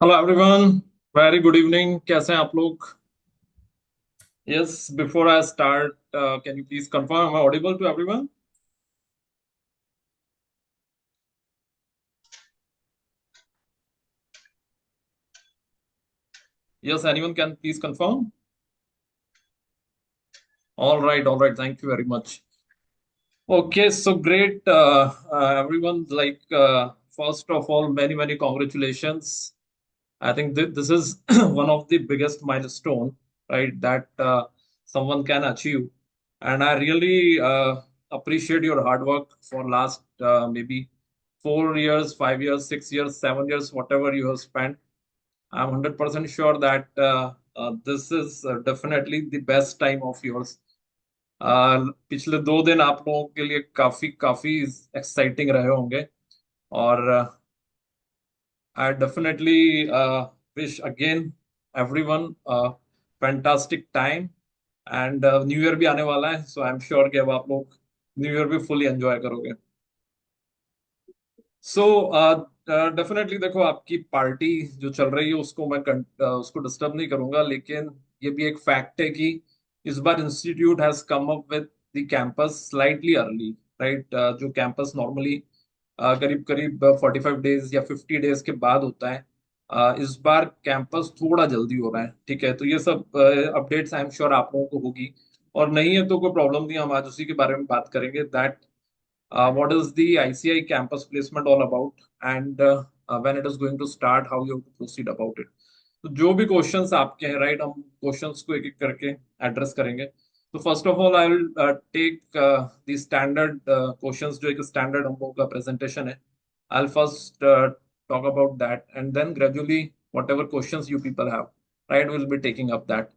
Hello everyone. Very good evening. कैसे हैं आप लोग? Yes, before I start, can you please confirm am I audible to everyone? Yes, anyone can please confirm? All right, thank you very much. Okay, so great, everyone. First of all, many congratulations. I think this is one of the biggest milestone, right, that someone can achieve, and I really appreciate your hard work for last maybe 4 years, 5 years, 6 years, 7 years, whatever you have spent. I'm 100% sure that this is definitely the best time of yours. पिछले 2 दिन आप लोगों के लिए काफी काफी exciting रहे होंगे, और I definitely wish again everyone a fantastic time, and new year भी आने वाला है, सो आई एम श्योर कि अब आप लोग न्यू ईयर भी फुली एंजॉय करोगे। सो डेफिनेटली देखो, आपकी पार्टी जो चल रही है उसको उसको डिस्टर्ब नहीं करूंगा, लेकिन ये भी एक फैक्ट है कि इस बार institute has come up with the campus slightly early, right. जो कैंपस नॉर्मली करीब करीब 45 डेज या 50 डेज के बाद होता है, इस बार कैंपस थोड़ा जल्दी हो रहा है। ठीक है, तो ये सब अपडेट्स आई एम श्योर आप लोगों को होगी, और नहीं है तो कोई प्रॉब्लम नहीं, हम आज उसी के बारे में बात करेंगे, that what is the ICI campus placement all about, and when it is going to start, how you have to proceed about it. तो जो भी क्वेश्चंस आपके हैं, राइट, हम क्वेश्चंस को एक एक करके एड्रेस करेंगे। तो first of all I will take the standard questions, जो एक स्टैंडर्ड हम लोगों का प्रेजेंटेशन है। I will first talk about that, and then gradually whatever questions you people have, right, we'll be taking up that,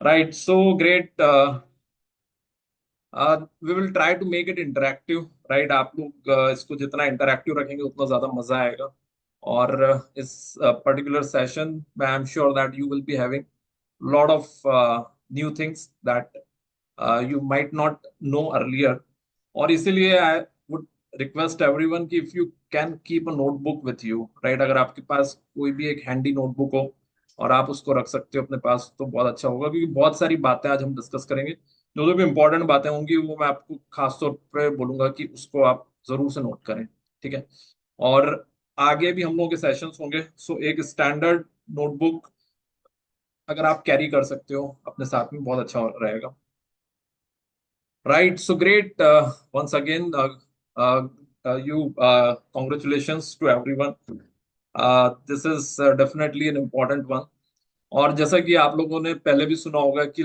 right? So great. We will try to make it interactive, right. आप लोग इसको जितना interactive रखेंगे उतना ज्यादा मजा आएगा, और इस पर्टिकुलर सेशन में I am sure that you will be having lot of new things that you might not know earlier, और इसीलिए आई वुड रिक्वेस्ट एवरीवन कि if you can keep a notebook with you, right, अगर आपके पास कोई भी एक handy notebook हो और आप उसको रख सकते हो अपने पास तो बहुत अच्छा होगा, क्योंकि बहुत सारी बातें आज हम डिस्कस करेंगे। जो जो भी इंपॉर्टेंट बातें होंगी वो मैं आपको खास तौर पे बोलूंगा कि उसको आप जरूर से नोट करें। ठीक है, और आगे भी हम लोगों के सेशंस होंगे, सो एक स्टैंडर्ड नोटबुक अगर आप कैरी कर सकते हो अपने साथ में बहुत अच्छा रहेगा। Right. So great. Once again, congratulations to everyone. This is definitely an important one. और जैसा कि आप लोगों ने पहले भी सुना होगा कि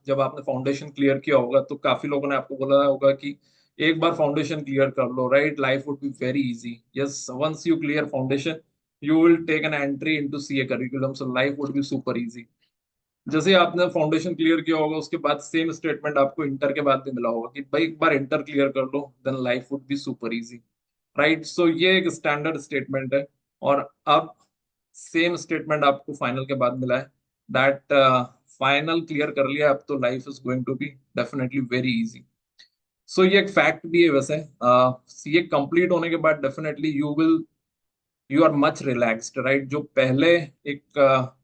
जब आपने फाउंडेशन क्लियर किया होगा तो काफी लोगों ने आपको बोला होगा कि एक बार फाउंडेशन क्लियर कर लो, right, life would be very easy. Yes, once you clear foundation you will take an entry into CA curriculum, so life would be super easy. जैसे ही आपने फाउंडेशन क्लियर किया होगा उसके बाद सेम स्टेटमेंट आपको इंटर के बाद भी मिला होगा कि भाई एक बार इंटर क्लियर कर लो, then life would be super easy, right. So ये एक स्टैंडर्ड स्टेटमेंट है, और अब सेम स्टेटमेंट आपको फाइनल के बाद मिला है, दैट फाइनल क्लियर कर लिया अब तो life is going to be definitely very easy. So ये एक फैक्ट भी है वैसे। सीए कंप्लीट होने के बाद definitely you are much relaxed, right. जो पहले एक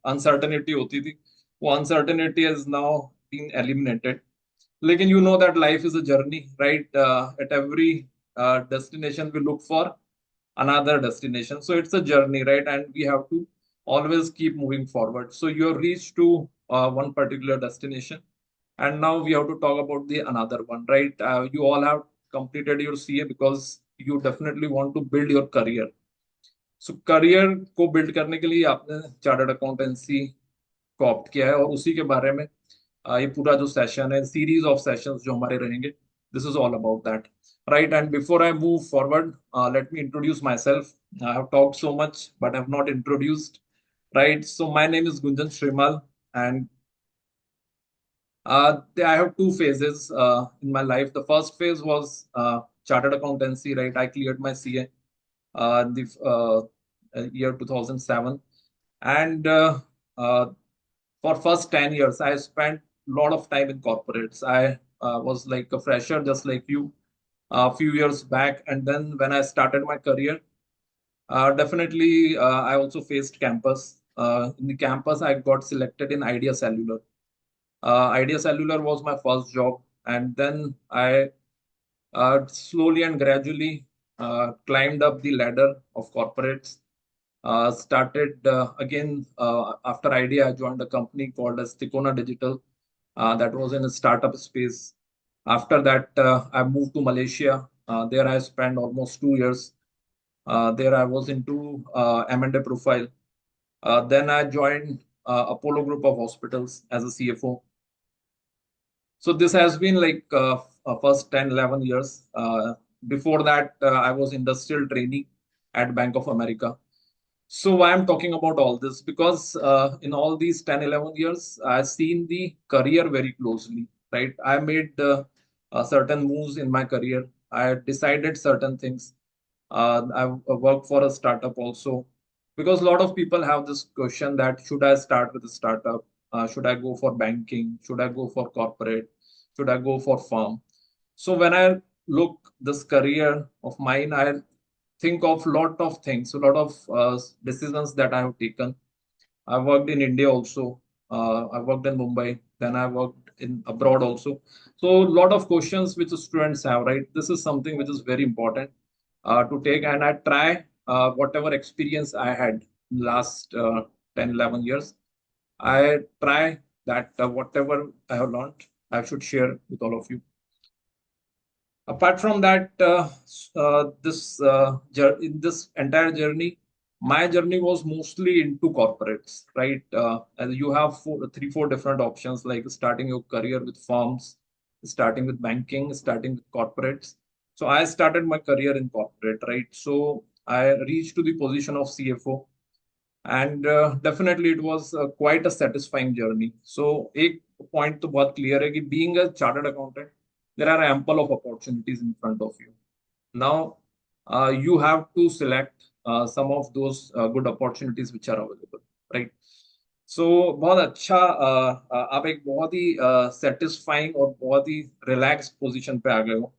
अनसर्टेनिटी होती थी, वो uncertainty is now been eliminated. लेकिन you know that life is a journey, right. At every destination we look for another destination, so it's a journey, right, and we have to always keep moving forward. So you have reached to one particular destination, and now we have to talk about the another one, right. You all have completed your CA because you definitely want to build your career। So career को build करने के लिए आपने chartered accountancy को opt किया है, और उसी के बारे में ये पूरा जो सेशन है, सीरीज ऑफ सेशंस जो हमारे रहेंगे, this is all about that, right. And before I move forward, let me introduce my self. I have talked so much but have not introduced, right. So my name is Gunjan Shrimal, and I have two phases in my life. The first phase was chartered accountancy, right. I cleared my CA the year 2007, and for first 10 years I spent a lot of time in corporates. I was like a fresher just like you a few years back, and then when I started my career, Definitely, I also faced campus. In the campus, I got selected in Idea Cellular. Idea Cellular was my first job, and then I slowly and gradually climbed up the ladder of corporates. Started again after Idea, I joined a company called as Tikona Digital. That was in a startup space. After that, I moved to Malaysia. There, I spent almost 2 years. There, I was into M&A profile. Then, I joined Apollo Group of Hospitals as a CFO. So this has been like first 10, 11 years. Before that, I was industrial trainee at Bank of America. So why I'm talking about all this? Because in all these 10, 11 years, I've seen the career very closely, right? I made certain moves in my career. I decided certain things. I worked for a startup also because a lot of people have this question that should I start with a startup? Should I go for banking? Should I go for corporate? Should I go for firm? So when I look this career of mine, I think of lot of things, a lot of decisions that I have taken. I worked in India also. I worked in Mumbai. Then I worked in abroad also. So a lot of questions which the students have, right? This is something which is very important to take, and I try whatever experience I had last 10, 11 years. I try that whatever I have learned, I should share with all of you. Apart from that, in this entire journey, my journey was mostly into corporates, right? And you have three, four different options, like starting your career with firms, starting with banking, starting with corporates. So I started my career in corporate, right? So I reached to the position of CFO, and definitely it was quite a satisfying journey. So एक point तो बहुत clear है कि being a chartered accountant, there are ample of opportunities in front of you. Now, you have to select some of those good opportunities which are available, right? So बहुत अच्छा आप एक बहुत ही satisfying और बहुत ही relaxed position पे आ गए हो.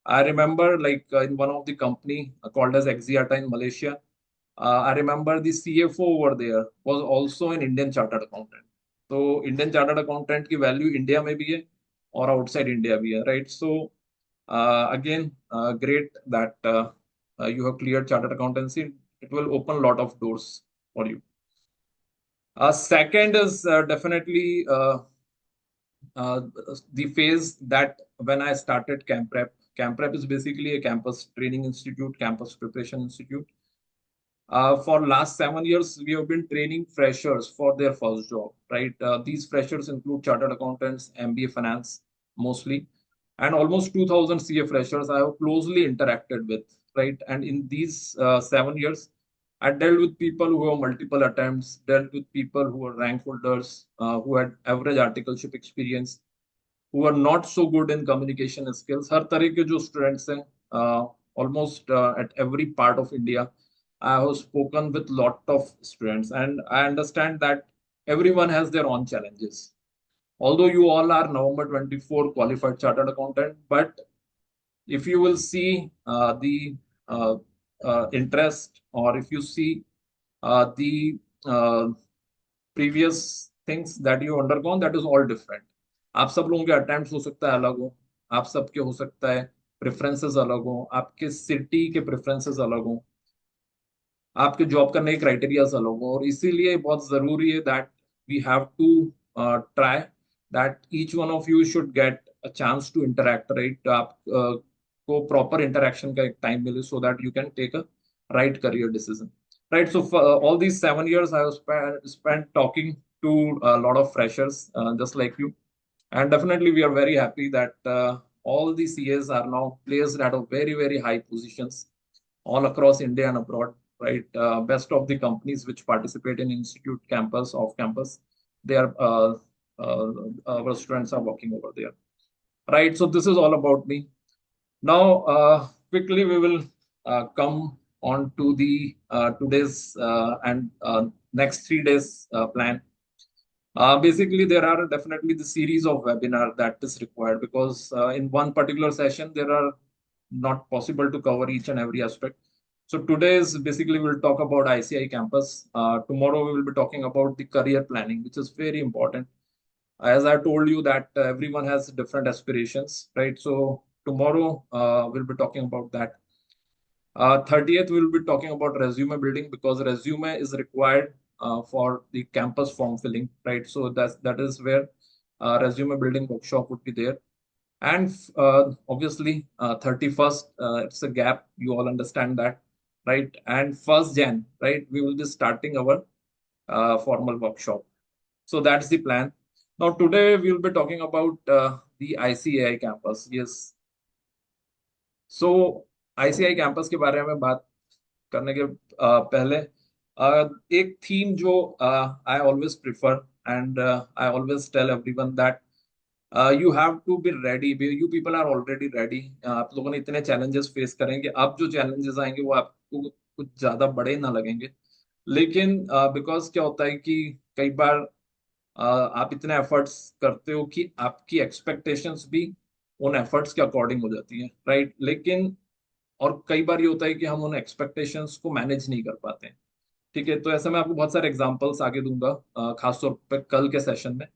I remember like in one of the company called as Axiata in Malaysia. I remember the CFO over there was also an Indian chartered accountant. So Indian chartered accountant की value India में भी है और outside India भी है, right? So again, great that you have cleared chartered accountancy. It will open a lot of doors for you. Second is definitely uh, the phase that when I started Camp Prep. Camp Prep is basically a campus training institute, campus preparation institute. For last 7 years, we have been training freshers for their first job, right? These freshers include chartered accountants, MBA finance, mostly, and almost 2,000 CA freshers I have closely interacted with, right? And in these 7 years, I dealt with people who have multiple attempts, dealt with people who are rank holders, who had average articleship experience, who are not so good in communication skills. हर तरह के जो students हैं, almost at every part of India, I have spoken with lot of students, and I understand that everyone has their own challenges. Although you all are November 24 qualified chartered accountant, but if you will see the uh, interest, or if you see the previous things that you undergone, that is all different. आप सब लोगों के attempt हो सकता है अलग हो, आप सबके हो सकता है प्रेफरेंसेस अलग हो, आपके सिटी के प्रेफरेंसेस अलग हो, आपके जॉब करने के क्राइटेरियाज अलग हो, और इसीलिए बहुत जरूरी है that we have to try that each one of you should get a chance to interact, right? आप को प्रॉपर इंटरेक्शन का एक टाइम मिले so that you can take a right career decision, right? So for all these 7 years, I have spent talking to a lot of freshers just like you, and definitely we are very happy that all the CAs are now placed at a very very high positions all across India and abroad, right? Best of the companies which participate in institute campus, off campus, they are our students are working over there, right? So this is all about me. Now, quickly we will come on to the today's and next 3 days plan. Basically, there are definitely the series of webinar that is required because in one particular session there are not possible to cover each and every aspect. So today is basically we'll talk about ICI campus. Tomorrow we will be talking about the career planning, which is very important. As I told you that everyone has different aspirations, right? So tomorrow we'll be talking about that. 30th we'll be talking about resume building because resume is required for the campus form filling, right? So that is where resume building workshop would be there. And obviously, 31st, it's a gap. You all understand that, right? And 1st Jan, right? We will be starting our formal workshop. So that's the plan. Now, today we will be talking about the ICAI campus. Yes. So ICAI campus के बारे में बात करने के पहले एक theme जो I always prefer and I always tell everyone that you have to be ready, you people are already ready. आप लोगों ने इतने चैलेंजेस फेस करेंगे, अब जो चैलेंजेस आएंगे वो आपको कुछ ज्यादा बड़े ना लगेंगे। लेकिन बिकॉज क्या होता है कि कई बार आप इतने एफर्ट्स करते हो कि आपकी एक्सपेक्टेशंस भी उन एफर्ट्स के अकॉर्डिंग हो जाती है, राइट? लेकिन और कई बार ये होता है कि हम उन एक्सपेक्टेशंस को मैनेज नहीं कर पाते हैं। ठीक है, तो ऐसा मैं आपको बहुत सारे एग्जांपल्स आगे दूंगा, खासतौर पे कल के सेशन में।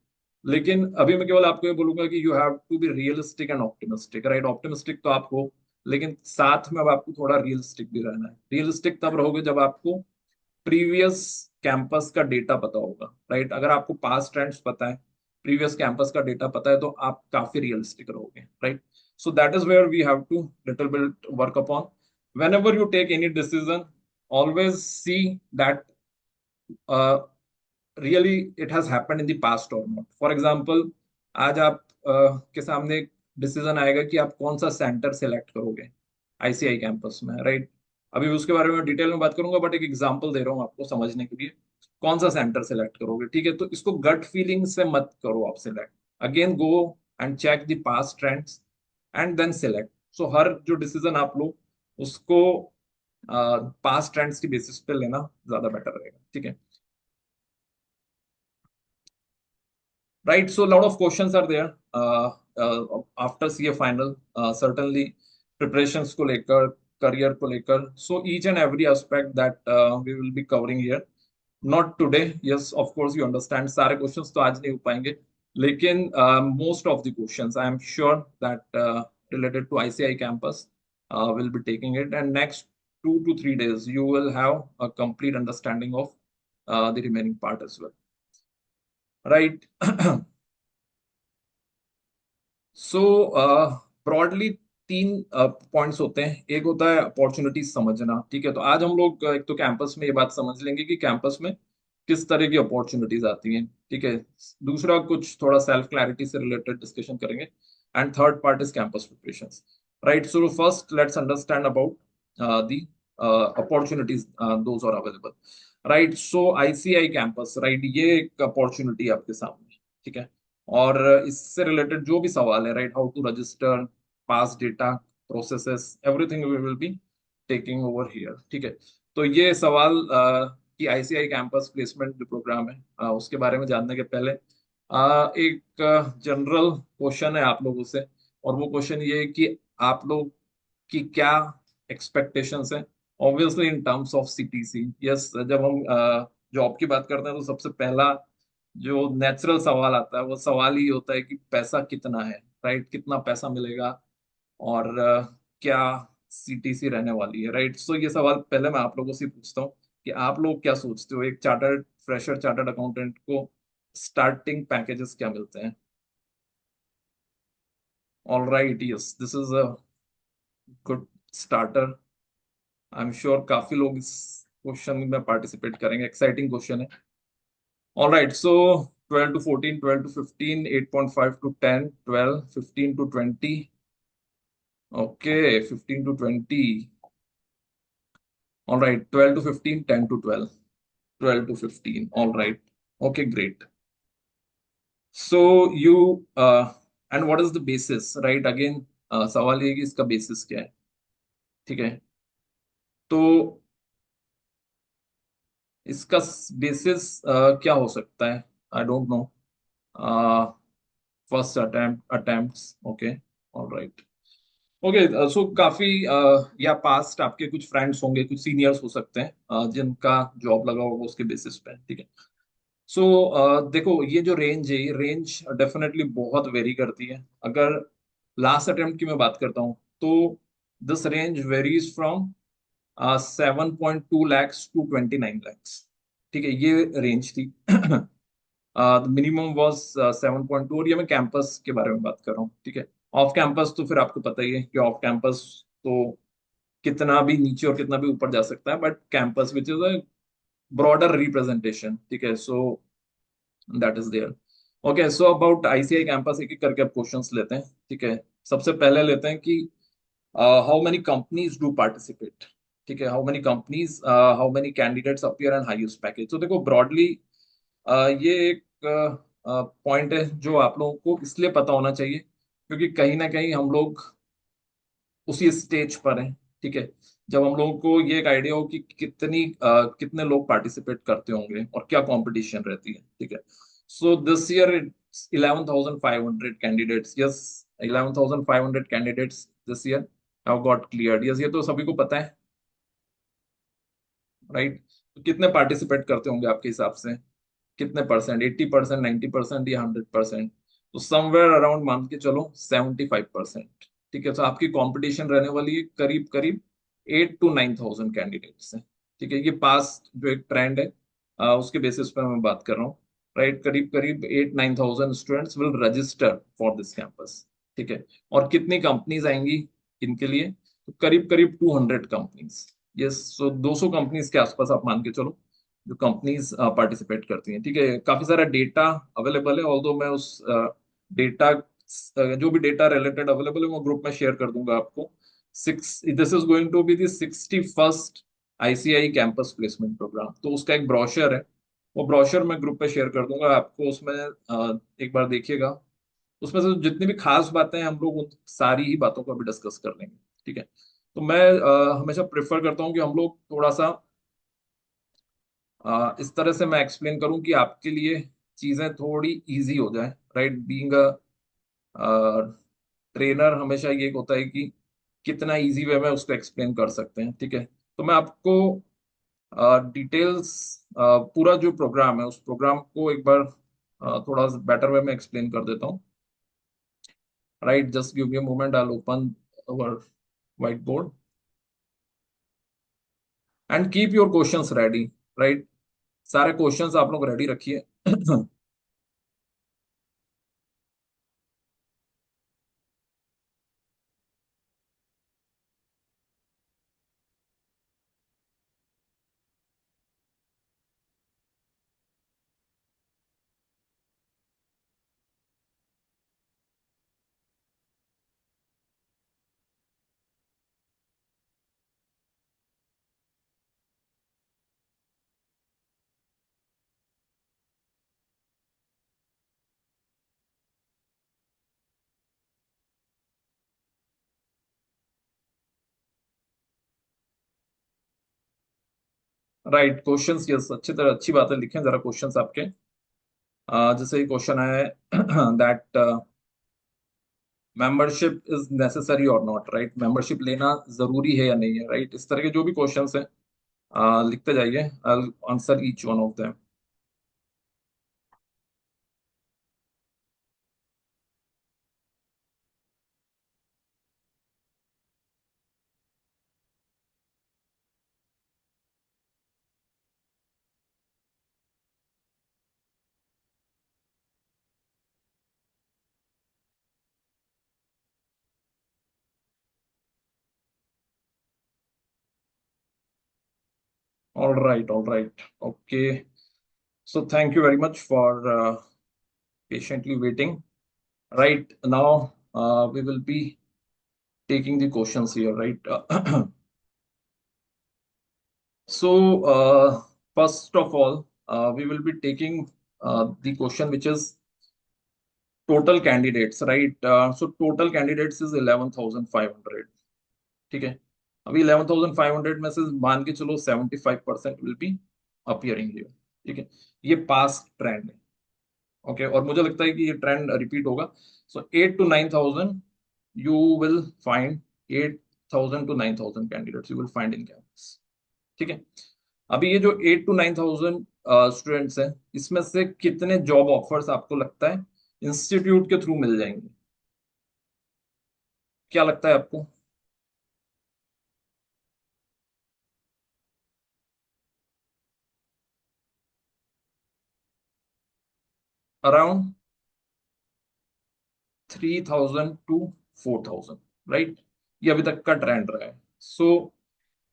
लेकिन अभी मैं केवल आपको ये बोलूंगा कि you have to be realistic and optimistic, right? Optimistic तो आप हो, लेकिन साथ में अब आपको थोड़ा रियलिस्टिक भी रहना है। रियलिस्टिक तब रहोगे जब आपको प्रीवियस कैंपस का डेटा पता होगा, राइट? अगर आपको पास्ट ट्रेंड्स पता है, प्रीवियस कैंपस का डेटा पता है, तो आप काफी रियलिस्टिक रहोगे, right? So that is where we have to little bit work upon. whenever you take any decision, always see that really it has happened in the past or not. For example, आज आप के सामने एक decision आएगा कि आप कौन सा सेंटर सेलेक्ट करोगे आईसीआई कैंपस में, राइट? अभी उसके बारे में डिटेल में बात करूंगा, बट एक एग्जांपल दे रहा हूँ आपको समझने के लिए। कौन सा सेंटर सेलेक्ट करोगे, ठीक है? तो इसको गट फीलिंग से मत करो आप select. Again go and check the past trends and then select. So हर जो डिसीजन आप लो उसको पास्ट ट्रेंड्स की बेसिस पे लेना ज्यादा बेटर रहेगा, ठीक है? Right. So a lot of questions are there after CA final. Certainly preparations को लेकर, career को लेकर. So each and every aspect that we will be covering here. Not today. Yes, of course you understand. सारे questions तो आज नहीं हो पाएंगे. लेकिन most of the questions, I am sure that related to ICI campus will be taking it. And next 2 to 3 days, you will have a complete understanding of the remaining part as well. Right. So broadly तीन points होते हैं। एक होता है opportunities समझना, ठीक है? तो आज हम लोग एक तो कैंपस में ये बात समझ लेंगे कि कैंपस में किस तरह की अपॉर्चुनिटीज आती हैं, ठीक है? दूसरा कुछ थोड़ा सेल्फ क्लैरिटी से रिलेटेड डिस्कशन करेंगे। And third part is campus preparations, right? So first let's understand about the opportunities those are available, right? So ICI campus, right, ये एक अपॉर्चुनिटी है आपके सामने, ठीक है? और इससे रिलेटेड जो भी सवाल है, right, how to register, pass data, processes, everything we will be taking over here, ठीक है? तो ये सवाल कि आईसीआई कैंपस प्लेसमेंट जो प्रोग्राम है उसके बारे में जानने के पहले एक जनरल क्वेश्चन है आप लोगों से। और वो क्वेश्चन ये है कि आप लोग की क्या एक्सपेक्टेशंस है, obviously in terms of CTC. Yes, जब हम जॉब की बात करते हैं तो सबसे पहला जो नेचुरल सवाल आता है वो सवाल ही होता है कि पैसा कितना है, राइट? कितना पैसा मिलेगा और क्या सीटीसी रहने वाली है, राइट? सो ये सवाल पहले मैं आप लोगों से पूछता हूँ कि आप लोग क्या सोचते हो, एक चार्टर्ड फ्रेशर चार्टर्ड अकाउंटेंट को स्टार्टिंग पैकेजेस क्या मिलते हैं? All right, yes, this is a good starter. I am sure काफी लोग इस क्वेश्चन में पार्टिसिपेट करेंगे, एक्साइटिंग क्वेश्चन है। All right, so 12 to 14, 12 to 15, 8.5 to 10, 12, 15 to 20. Okay, 15 to 20. All right, 12 to 15, 10 to 12, 12 to 15. All right. Okay, great. So and what is the basis, right? Again, सवाल ये है कि इसका बेसिस क्या है, ठीक है? तो इसका बेसिस क्या हो सकता है? I don't know. First attempts, okay, all right. Okay. So काफी या पास्ट आपके कुछ फ्रेंड्स होंगे, कुछ सीनियर्स हो सकते हैं जिनका जॉब लगा होगा उसके बेसिस पे, ठीक है। सो देखो, ये जो रेंज है, ये रेंज डेफिनेटली बहुत वेरी करती है। अगर लास्ट अटेम्प्ट की मैं बात करता हूँ तो this range varies from 7.2 lakhs to 29 lakhs। ठीक है, ये रेंज थी। मिनिमम वॉज 7.2, और ये मैं कैंपस के बारे में बात कर रहा हूँ, ठीक है। ऑफ कैंपस तो फिर आपको पता ही है कि ऑफ कैंपस तो कितना भी नीचे और कितना भी ऊपर जा सकता है, but campus which is a broader representation, ठीक है। So that is there. Okay, so about ICI campus एक एक करके अब क्वेश्चंस लेते हैं, ठीक है। सबसे पहले लेते हैं कि how many companies do participate, ठीक है। How many companies, how many candidates appear and highest package. तो देखो ब्रॉडली ये एक पॉइंट है जो आप लोगों को इसलिए पता होना चाहिए क्योंकि कहीं ना कहीं हम लोग उसी स्टेज पर हैं, ठीक है। जब हम लोगों को ये एक आइडिया हो कि कितने लोग पार्टिसिपेट करते होंगे और क्या कंपटीशन रहती है, ठीक है। So this year it's 11,500 candidates, yes. 11,500 candidates this year have got cleared, yes. ये तो सभी को पता है, राइट। तो कितने पार्टिसिपेट करते होंगे आपके हिसाब से? कितने परसेंट? 80%, 90% या 100%? तो समवेयर अराउंड मान के चलो 75%, ठीक है। तो आपकी कंपटीशन रहने वाली है करीब करीब 8 to 9 thousand कैंडिडेट्स से, ठीक है। ये पास्ट जो एक ट्रेंड है उसके बेसिस पर मैं बात कर रहा हूँ, राइट। करीब करीब 8 to 9 thousand students will register for this campus, ठीक है। और कितनी कंपनीज आएंगी इनके लिए? तो करीब करीब 200 कंपनीज, यस। सो 200 कंपनीज के आसपास आप मान के चलो जो कंपनीज पार्टिसिपेट करती हैं, ठीक है। काफी सारा डेटा अवेलेबल है, ऑल्दो मैं उस डेटा, जो भी डेटा रिलेटेड अवेलेबल है वो ग्रुप में शेयर कर दूंगा आपको। This is going to be the 61st ICI campus placement programme. तो उसका एक ब्रोशर है, वो ब्रोशर मैं ग्रुप पे शेयर कर दूंगा आपको। उसमें एक बार देखिएगा, उसमें से जितनी भी खास बातें हैं हम लोग उन सारी ही बातों को अभी डिस्कस कर लेंगे, ठीक है। तो मैं हमेशा प्रेफर करता हूँ कि हम लोग थोड़ा सा इस तरह से मैं एक्सप्लेन करूं कि आपके लिए चीजें थोड़ी इजी हो जाए, राइट। बीइंग अ ट्रेनर हमेशा ये होता है कि कितना इजी वे में उसको एक्सप्लेन कर सकते हैं, ठीक है। तो मैं आपको डिटेल्स, पूरा जो प्रोग्राम है उस प्रोग्राम को एक बार थोड़ा बेटर वे में एक्सप्लेन कर देता हूँ, right. Just give me a moment, I open our white board and keep your questions ready, right. सारे क्वेश्चंस आप लोग रेडी रखिए। Right, questions, yes. अच्छी तरह, अच्छी बात है, लिखें जरा क्वेश्चंस आपके। जैसे क्वेश्चन है दैट मेंबरशिप इज नेसेसरी और नॉट, राइट। मेंबरशिप लेना जरूरी है या नहीं है, राइट। इस तरह के जो भी क्वेश्चंस हैं लिखते जाइए। I answer each one of them. All right, okay. So thank you very much for patiently waiting, right now we will be taking the questions here, right. So, first of all, we will be taking the question which is total candidates, right? So, total candidates is 11,500, ठीक है। अभी 11,500 में से मान के चलो 75% will be appearing here, ठीक है। ये पास्ट ट्रेंड है, ओके। और मुझे लगता है कि ये ट्रेंड रिपीट होगा। सो 8 to 9 thousand you will find 8,000 to 9,000 candidates you will find in campus. ठीक है। अभी ये जो 8 to 9,000 स्टूडेंट्स हैं, इसमें से कितने जॉब ऑफर्स आपको लगता है इंस्टीट्यूट के थ्रू मिल जाएंगे? क्या लगता है आपको? Around 3,000 to 4,000, right? ये अभी तक का ट्रेंड रहा है। सो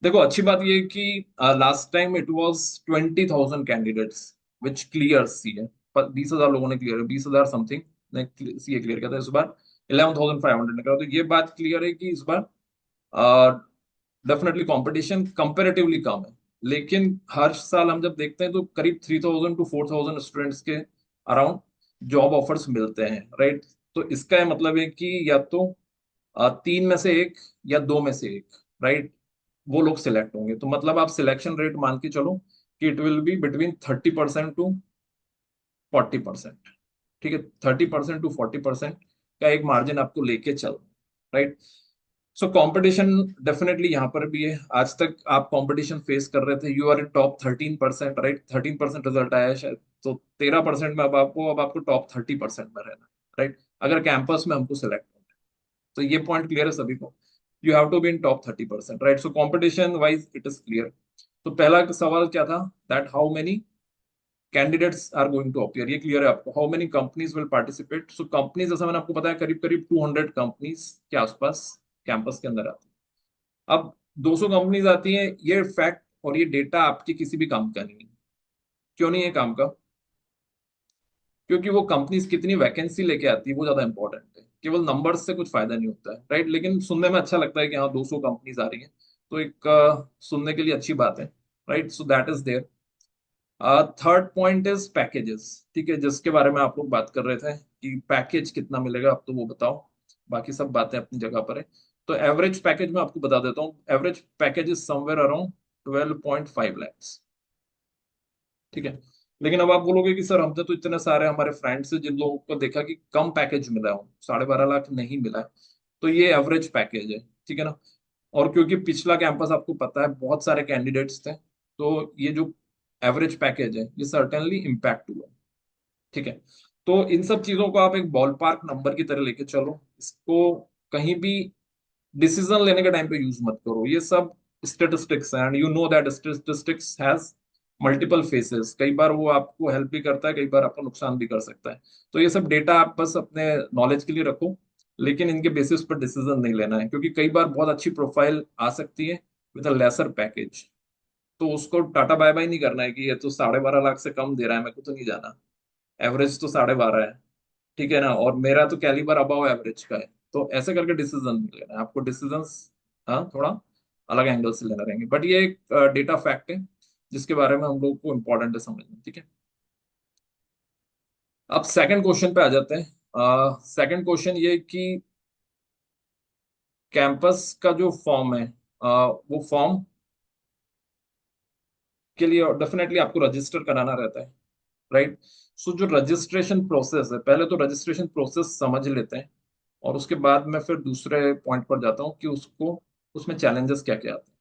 देखो, अच्छी बात ये है कि last time it was 20,000 candidates which clear सी है, पर 20,000 लोगों ने क्लियर, 20,000 समथिंग ने सी ए क्लियर किया था। इस बार 11,500 ने करा। तो ये बात क्लियर है कि इस बार डेफिनेटली कंपटीशन कंपैरेटिवली कम है। लेकिन हर साल हम जब देखते हैं तो करीब 3,000 to 4,000 स्टूडेंट्स के अराउंड जॉब ऑफर्स मिलते हैं, राइट? तो इसका ये मतलब है कि या तो तीन में से एक या दो में से एक, राइट, वो लोग सिलेक्ट होंगे। तो मतलब आप सिलेक्शन रेट मान के चलो कि it will be between 30% to 40%। ठीक है, 30% to 40% का एक मार्जिन आपको लेके चल, राइट? सो कंपटीशन डेफिनेटली यहाँ पर भी है। आज तक आप कंपटीशन फेस कर रहे थे, you are in top 13%, right? 13% result आया है शायद। तो 13% में अब आपको टॉप 30% में रहना, राइट? अगर कैंपस में हमको सिलेक्ट होना है। तो ये पॉइंट क्लियर है सभी को, you have to be in top 30%, right? So competition wise it is clear. तो पहला सवाल क्या था, that how many candidates are going to appear, ये क्लियर है आपको? How many companies will participate? So companies, जैसा मैंने आपको बताया, करीब करीब 200 कंपनीज के आसपास कैंपस के अंदर आती है। अब 200 कंपनीज आती हैं, ये फैक्ट और ये डेटा आपके किसी भी काम का नहीं है। क्यों नहीं है काम का? क्योंकि वो कंपनीज कितनी वैकेंसी लेके आती है वो ज्यादा इंपॉर्टेंट है। केवल नंबर्स से कुछ फायदा नहीं होता है, राइट? लेकिन सुनने में अच्छा लगता है कि हाँ 200 कंपनीज आ रही हैं, तो एक सुनने के लिए अच्छी बात है, right? So that is there. Third point is packages. ठीक है, जिसके बारे में आप लोग बात कर रहे थे कि पैकेज कितना मिलेगा, आप तो वो बताओ। बाकी सब बातें अपनी जगह पर है। तो एवरेज पैकेज मैं आपको बता देता हूँ। Average package is somewhere around 12.5 lakhs। ठीक है। लेकिन अब आप बोलोगे कि सर हमने तो इतने सारे हमारे फ्रेंड्स से जिन लोगों को देखा कि कम पैकेज मिला है, 12.5 लाख नहीं मिला है। तो ये एवरेज पैकेज है, ठीक है ना? और क्योंकि पिछला कैंपस आपको पता है बहुत सारे कैंडिडेट्स थे, तो ये जो एवरेज पैकेज है ये सर्टेनली इम्पैक्ट हुआ है। ठीक है। तो इन सब चीजों को आप एक बॉल पार्क नंबर की तरह लेके चलो, इसको कहीं भी डिसीजन लेने के टाइम पे यूज मत करो। ये सब स्टेटिस्टिक्स है, and you know that statistics has multiple faces. कई बार वो आपको हेल्प भी करता है, कई बार आपको नुकसान भी कर सकता है। तो ये सब डेटा आप बस अपने नॉलेज के लिए रखो, लेकिन इनके बेसिस पर डिसीजन नहीं लेना है, क्योंकि कई बार बहुत अच्छी प्रोफाइल आ सकती है विद अ लेसर पैकेज। तो उसको टाटा बाय बाय नहीं करना है कि ये तो 12.5 लाख से कम दे रहा है, मेरे को तो नहीं जाना। एवरेज तो 12.5 है, ठीक है ना? और मेरा तो कैलिबर अबव एवरेज का है। तो ऐसे करके डिसीजन नहीं लेना है आपको। डिसीजन हाँ थोड़ा अलग एंगल से लेना रहेंगे, बट ये एक डेटा फैक्ट है जिसके बारे में हम लोग को इम्पोर्टेंट है समझना। ठीक है। अब सेकंड क्वेश्चन पे आ जाते हैं। सेकंड क्वेश्चन ये कि कैंपस का जो फॉर्म है, वो फॉर्म के लिए डेफिनेटली आपको रजिस्टर कराना रहता है, राइट? सो जो रजिस्ट्रेशन प्रोसेस है, पहले तो रजिस्ट्रेशन प्रोसेस समझ लेते हैं, और उसके बाद मैं फिर दूसरे पॉइंट पर जाता हूँ कि उसको उसमें चैलेंजेस क्या क्या आते हैं।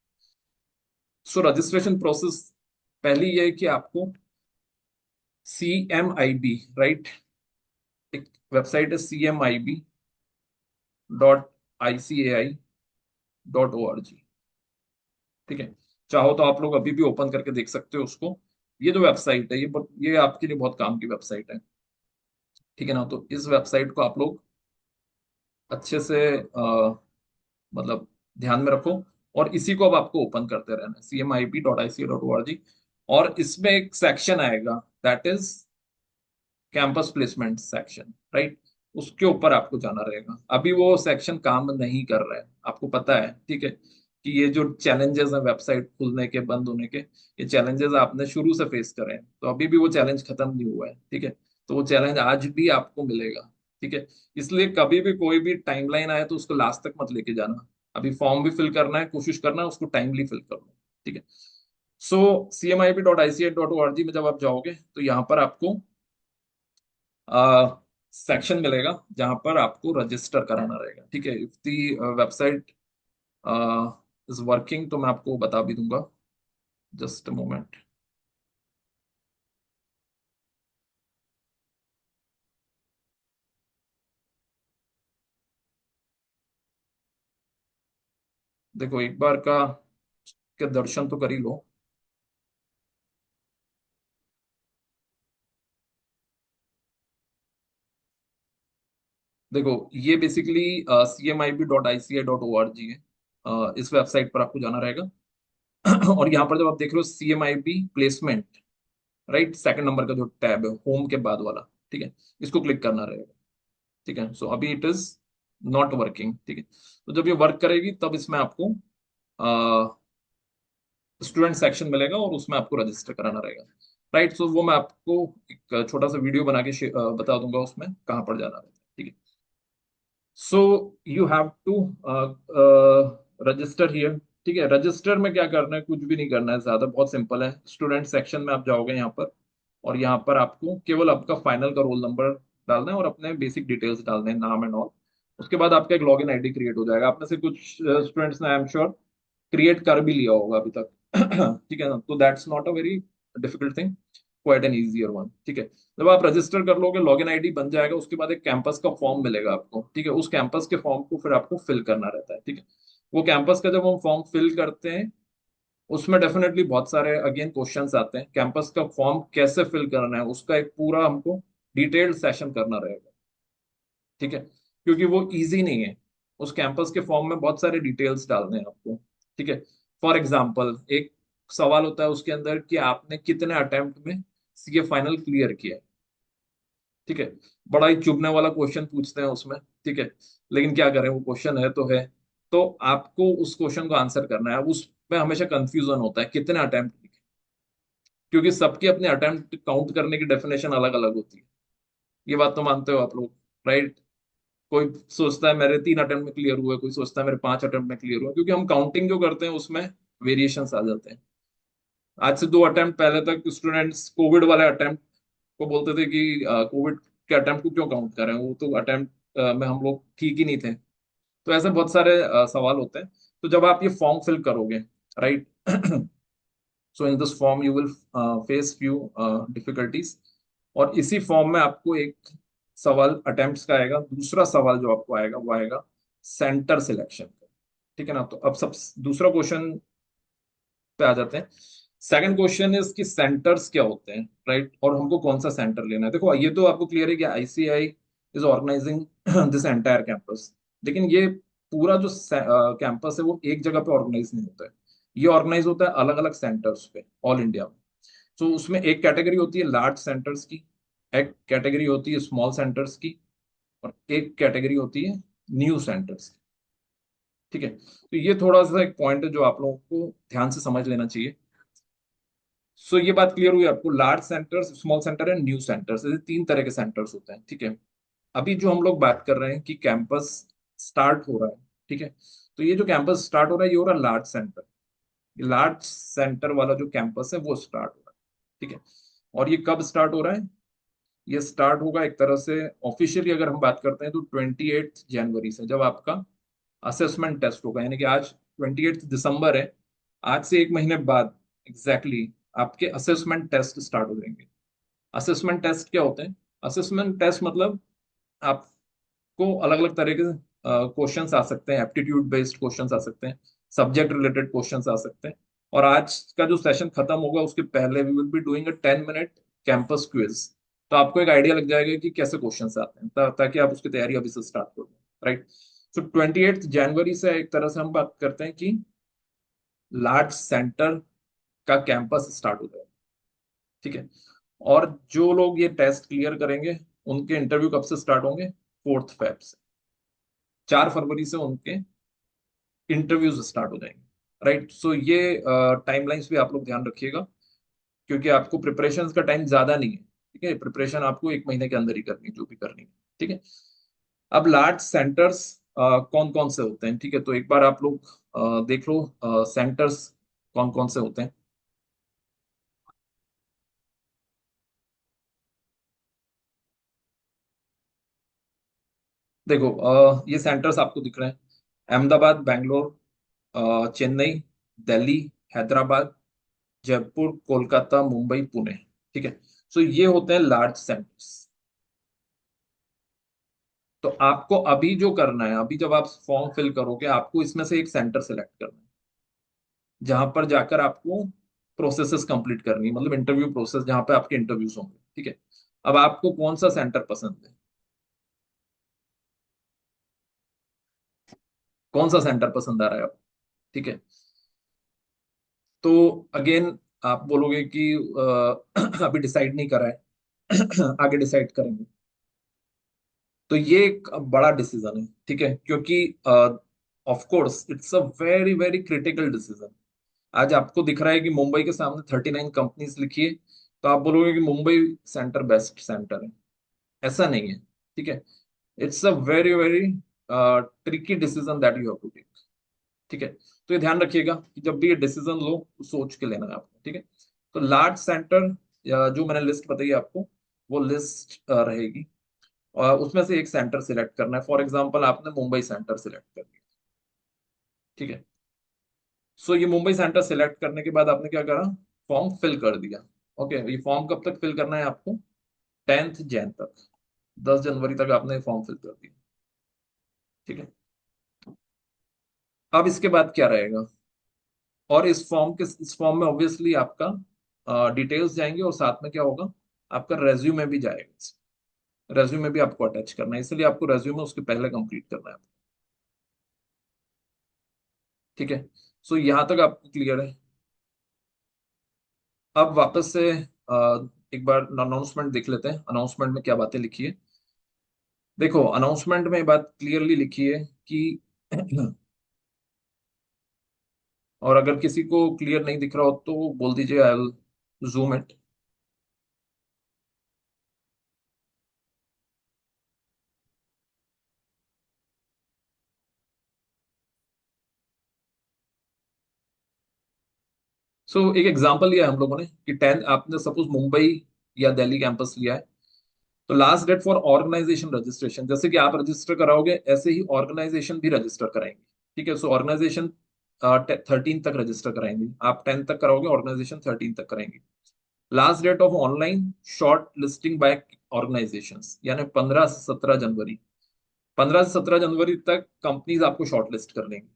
सो रजिस्ट्रेशन प्रोसेस पहली ये है कि आपको CMIB, राइट, एक वेबसाइट है CMIB.ICAI.org। ठीक है। चाहो तो आप लोग अभी भी ओपन करके देख सकते हो उसको। ये जो वेबसाइट है ये आपके लिए बहुत काम की वेबसाइट है। ठीक है ना? तो इस वेबसाइट को आप लोग अच्छे से मतलब ध्यान में रखो, और इसी को अब आपको ओपन करते रहना है, CMIB.ICA.org। और इसमें एक सेक्शन आएगा, that is campus placement section, right? उसके ऊपर आपको जाना रहेगा। अभी वो सेक्शन काम नहीं कर रहा है, आपको पता है, ठीक है? कि ये जो चैलेंजेस हैं वेबसाइट खुलने के बंद होने के, ये चैलेंजेस आपने शुरू से फेस करे हैं, तो अभी भी वो चैलेंज खत्म नहीं हुआ है, ठीक है? तो वो चैलेंज आज भी आपको मिलेगा, ठीक है? इसलिए कभी भी कोई भी टाइमलाइन आए तो उसको लास्ट तक मत लेके जाना। अभी फॉर्म भी फिल करना है, कोशिश करना है उसको टाइमली फिल कर लो, ठीक है? सो CMIB.ICA.org में जब आप जाओगे तो यहाँ पर आपको सेक्शन मिलेगा जहां पर आपको रजिस्टर कराना रहेगा, ठीक है? If the website is working, तो मैं आपको बता भी दूंगा। Just a moment. देखो एक बार का के दर्शन तो कर ही लो। देखो ये बेसिकली cmib.ici.org है। इस वेबसाइट पर आपको जाना रहेगा। और यहाँ पर जब आप देख रहे हो CMIB placement, right, second number का जो टैब है होम के बाद वाला, ठीक है, इसको क्लिक करना रहेगा। ठीक है, सो अभी इट इज नॉट वर्किंग। ठीक है, तो जब ये वर्क करेगी तब इसमें आपको स्टूडेंट सेक्शन मिलेगा और उसमें आपको रजिस्टर कराना रहेगा। राइट, सो वो मैं आपको एक छोटा सा वीडियो बना के बता दूंगा उसमें कहाँ पर जाना रहता है। ठीक है, so you have to register here. ठीक है, रजिस्टर में क्या करना है, कुछ भी नहीं करना है ज्यादा, बहुत सिंपल है। स्टूडेंट सेक्शन में आप जाओगे यहाँ पर, और यहाँ पर आपको केवल आपका फाइनल का रोल नंबर डालना है और अपने बेसिक डिटेल्स डालने हैं, नाम एंड ऑल। उसके बाद आपका एक लॉगिन आईडी क्रिएट हो जाएगा। आप में से कुछ स्टूडेंट्स ने आई एम श्योर क्रिएट कर भी लिया होगा अभी तक। ठीक है ना, तो that's not a very difficult thing, quite an easier one. ठीक है, जब आप रजिस्टर कर लोगे, लॉगिन आईडी बन जाएगा, उसके बाद एक कैंपस का फॉर्म मिलेगा आपको। ठीक है, उस कैंपस के फॉर्म को फिर आपको फिल करना रहता है। ठीक है, वो कैंपस का जब हम फॉर्म फिल करते हैं, उसमें डेफिनेटली बहुत सारे अगेन क्वेश्चंस आते हैं। कैंपस का फॉर्म कैसे फिल करना है उसका एक पूरा हमको डिटेल्ड सेशन करना रहेगा। ठीक है, क्योंकि वो इजी नहीं है। उस कैंपस के फॉर्म में बहुत सारे डिटेल्स डालने हैं आपको। ठीक है, फॉर एग्जाम्पल एक सवाल होता है उसके अंदर कि आपने कितने अटेम्प्ट में सीए फाइनल क्लियर किया है। ठीक है, बड़ा ही चुभने वाला क्वेश्चन पूछते हैं उसमें। ठीक है, लेकिन क्या करें, वो क्वेश्चन है तो है। तो आपको उस क्वेश्चन को आंसर करना है। अब उसमें हमेशा कंफ्यूजन होता है कितने अटेम्प्ट, क्योंकि सबकी अपने अटेम्प्ट काउंट करने की डेफिनेशन अलग अलग होती है। ये बात तो मानते हो आप लोग, राइट? कोई सोचता है मेरे 3 अटेम्प्ट में क्लियर हुआ है, कोई सोचता है मेरे 5 अटेम्प्ट में क्लियर हुआ है, क्योंकि हम काउंटिंग जो करते हैं उसमें वेरिएशंस आ जाते हैं। आज से 2 अटेम्प्ट पहले तक स्टूडेंट्स कोविड वाले अटेम्प्ट को बोलते थे कि कोविड के अटेम्प्ट को क्यों काउंट कर रहे हैं, वो तो अटेम्प्ट में हम लोग ठीक ही नहीं थे। तो ऐसे बहुत सारे सवाल होते हैं। तो जब आप ये फॉर्म फिल करोगे, right, so in this form you will face few difficulties. और इसी फॉर्म में आपको एक सवाल अटेम्प्ट्स का आएगा, दूसरा सवाल जो आपको आएगा वो आएगा सेंटर सिलेक्शन का। ठीक है ना, तो अब सब दूसरा क्वेश्चन पे आ जाते हैं। सेकंड क्वेश्चन इज कि सेंटर्स क्या होते हैं, राइट, और हमको कौन सा सेंटर लेना है। देखो ये तो आपको क्लियर है कि ICI is organising this entire campus, लेकिन ये पूरा जो कैंपस है वो एक जगह पे ऑर्गेनाइज नहीं होता है। ये ऑर्गेनाइज होता है अलग अलग सेंटर्स पे ऑल इंडिया में। तो उसमें एक कैटेगरी होती है लार्ज सेंटर्स की, एक कैटेगरी होती है स्मॉल सेंटर्स की, और एक कैटेगरी होती है न्यू सेंटर्स की। ठीक है, तो ये थोड़ा सा एक पॉइंट है जो आप लोगों को ध्यान से समझ लेना चाहिए। सो ये बात क्लियर हुई आपको, large centres, small centre and new centres, ऐसे 3 तरह के सेंटर्स होते हैं। ठीक है, अभी जो हम लोग बात कर रहे हैं कि कैंपस स्टार्ट हो रहा है। ठीक है, तो ये जो कैंपस स्टार्ट हो रहा है ये हो रहा है लार्ज सेंटर। लार्ज सेंटर वाला जो कैंपस है वो स्टार्ट हो रहा है। ठीक है, और ये कब स्टार्ट हो रहा है? ये स्टार्ट होगा एक तरह से ऑफिशियली अगर हम बात करते हैं तो 28 जनवरी से, जब आपका असेसमेंट टेस्ट होगा। यानी कि आज 28 दिसंबर है, आज से एक महीने बाद एग्जैक्टली आपके असेसमेंट टेस्ट स्टार्ट हो जाएंगे। असेसमेंट टेस्ट क्या होते हैं? असेसमेंट टेस्ट मतलब आपको अलग अलग तरह के क्वेश्चंस आ सकते हैं, एप्टीट्यूड बेस्ड क्वेश्चंस आ सकते हैं, सब्जेक्ट रिलेटेड क्वेश्चंस आ सकते हैं। और आज का जो सेशन खत्म होगा उसके पहले we will be doing a 10 minute campus quiz. तो आपको एक आइडिया लग जाएगा कि कैसे क्वेश्चंस आते हैं, ताकि आप उसकी तैयारी अभी से स्टार्ट कर दें। राइट, सो 28 जनवरी से एक तरह से हम बात करते हैं कि लार्ज सेंटर का कैंपस स्टार्ट हो जाएगा। ठीक है, और जो लोग ये टेस्ट क्लियर करेंगे उनके इंटरव्यू कब से स्टार्ट होंगे? 4 फेब से। 4 फरवरी से उनके इंटरव्यूज स्टार्ट हो जाएंगे। राइट, सो ये टाइमलाइंस भी आप लोग ध्यान रखिएगा, क्योंकि आपको प्रिपरेशन का टाइम ज्यादा नहीं है। ठीक है, प्रिपरेशन आपको एक महीने के अंदर ही करनी है, जो भी करनी है। ठीक है, अब लार्ज सेंटर्स कौन कौन से होते हैं? ठीक है, तो एक बार आप लोग देख लो सेंटर्स कौन कौन से होते हैं। देखो ये सेंटर्स आपको दिख रहे हैं, अहमदाबाद, बैंगलोर, चेन्नई, दिल्ली, हैदराबाद, जयपुर, कोलकाता, मुंबई, पुणे। ठीक है। सो ये होते हैं लार्ज सेंटर्स। तो आपको अभी जो करना है, अभी जब आप फॉर्म फिल करोगे, आपको इसमें से एक सेंटर सेलेक्ट करना है जहां पर जाकर आपको प्रोसेसेस कंप्लीट करनी है, मतलब इंटरव्यू प्रोसेस जहां पे आपके इंटरव्यूज होंगे। ठीक है। अब आपको कौन सा सेंटर पसंद है? कौन सा सेंटर पसंद आ रहा है आपको? ठीक है। तो अगेन आप बोलोगे कि अभी डिसाइड नहीं करा है आगे डिसाइड करेंगे। तो ये एक बड़ा डिसीजन है। ठीक है, क्योंकि of course it's a very very critical decision. आज आपको दिख रहा है कि मुंबई के सामने 39 कंपनीज लिखी है, तो आप बोलोगे कि मुंबई सेंटर बेस्ट सेंटर है। ऐसा नहीं है। ठीक है। It's a very very tricky decision that you have to take. ठीक है। तो ये ध्यान रखिएगा कि जब भी ये डिसीजन लो तो सोच के लेना है आपको। ठीक है। तो लार्ज सेंटर, जो मैंने लिस्ट बताई आपको, वो लिस्ट रहेगी, और उसमें से एक सेंटर सिलेक्ट करना है। फॉर एग्जांपल आपने मुंबई सेंटर सिलेक्ट कर दिया। ठीक है। सो ये मुंबई सेंटर सिलेक्ट करने के बाद आपने क्या करा? फॉर्म फिल कर दिया। ओके, ये फॉर्म कब तक फिल करना है आपको? 10th जैन तक, 10 जनवरी तक आपने फॉर्म फिल कर दिया। ठीक है। अब इसके बाद क्या रहेगा? और इस फॉर्म में ऑब्वियसली आपका डिटेल्स जाएंगे, और साथ में क्या होगा? आपका रेज्यूमे भी जाएगा। रेज्यूमे भी आपको अटैच करना है, इसलिए आपको रेज्यूमे उसके पहले कंप्लीट करना है। ठीक है। सो यहां तक आपको क्लियर है? अब वापस से एक बार अनाउंसमेंट देख लेते हैं, अनाउंसमेंट में क्या बातें लिखी है। देखो, अनाउंसमेंट में बात क्लियरली लिखी है कि और अगर किसी को क्लियर नहीं दिख रहा हो तो बोल दीजिए, आई विल जूम इट। सो एक एग्जांपल लिया है हम लोगों ने कि 10 आपने सपोज मुंबई या दिल्ली कैंपस लिया है, तो last date for organisation registration, जैसे कि आप रजिस्टर कराओगे ऐसे ही ऑर्गेनाइजेशन भी रजिस्टर कराएंगे। ठीक है। सो ऑर्गेनाइजेशन 13 तक रजिस्टर कराएंगे, आप 10 तक कराओगे, ऑर्गेनाइजेशन 13 तक कराएंगे। Last date of online short listing by organisation, यानी 15 से 17 जनवरी। 15 से 17 जनवरी तक कंपनीज आपको शॉर्ट लिस्ट कर लेंगी,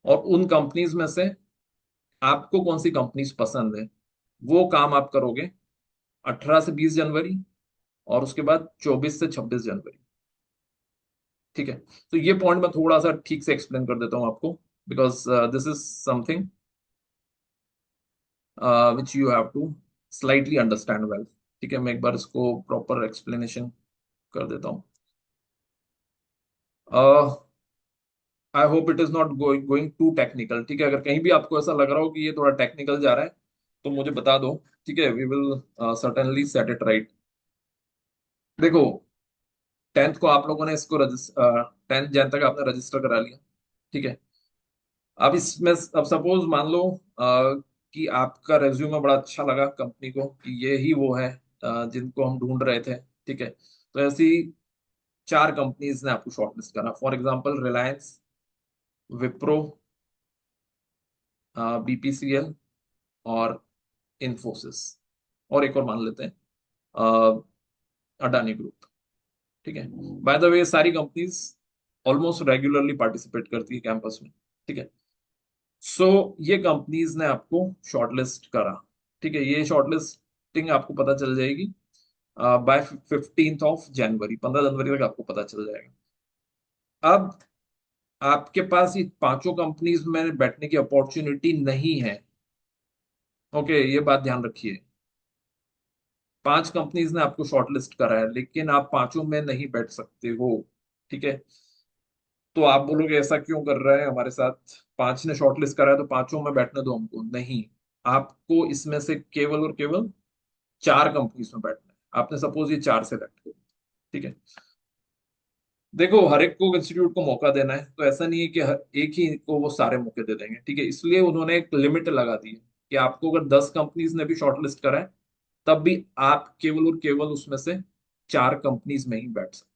और उन कंपनीज में से आपको कौन सी कंपनीज पसंद है, वो काम आप करोगे 18 से 20 जनवरी, और उसके बाद 24 से 26 जनवरी। ठीक है। तो ये पॉइंट मैं थोड़ा सा ठीक से एक्सप्लेन कर देता हूं आपको, because this is something which you have to slightly understand well. ठीक है, मैं एक बार इसको प्रॉपर एक्सप्लेनेशन कर देता हूँ। I hope it is not going to technical. ठीक है, अगर कहीं भी आपको ऐसा लग रहा हो कि ये थोड़ा टेक्निकल जा रहा है, तो मुझे बता दो। ठीक है, we will certainly set it right. देखो, 10th को आप लोगों ने इसको 10 जैन तक आपने रजिस्टर करा लिया। ठीक है। अब इसमें अब सपोज मान लो कि आपका रेज्यूमे बड़ा अच्छा लगा कंपनी को कि ये ही वो है जिनको हम ढूंढ रहे थे। ठीक है। तो ऐसी 4 कंपनीज ने आपको शॉर्टलिस्ट करा, for example Reliance, Wipro, BPCL, और इन्फोसिस, और एक और मान लेते हैं अडानी ग्रुप। ठीक है। बाय द वे, सारी कंपनीज ऑलमोस्ट रेगुलरली पार्टिसिपेट करती है कैंपस में। ठीक है। सो ये कंपनीज ने आपको शॉर्टलिस्ट करा। ठीक है, ये शॉर्टलिस्टिंग आपको पता चल जाएगी बाय 15 जनवरी, 15 जनवरी तक आपको पता चल जाएगा। अब आपके पास ये पांचों कंपनीज में बैठने की अपॉर्चुनिटी नहीं है। ओके, ये बात ध्यान रखिए। 5 कंपनीज ने आपको शॉर्टलिस्ट करा है, लेकिन आप पांचों में नहीं बैठ सकते हो। ठीक है। तो आप बोलोगे ऐसा क्यों कर रहा है हमारे साथ? 5 ने शॉर्टलिस्ट करा है तो पांचों में बैठने दो हमको। नहीं, आपको इसमें से केवल और केवल 4 कंपनीज में बैठना है। आपने सपोज ये 4 सेलेक्ट कर। ठीक है। देखो, हर एक को इंस्टीट्यूट को मौका देना है, तो ऐसा नहीं है कि हर एक ही को वो सारे मौके दे देंगे। ठीक है, इसलिए उन्होंने एक लिमिट लगा दी है कि आपको अगर 10 कंपनीज ने भी शॉर्टलिस्ट करा है, तब भी आप केवल और केवल उसमें से 4 कंपनीज में ही बैठ सकते।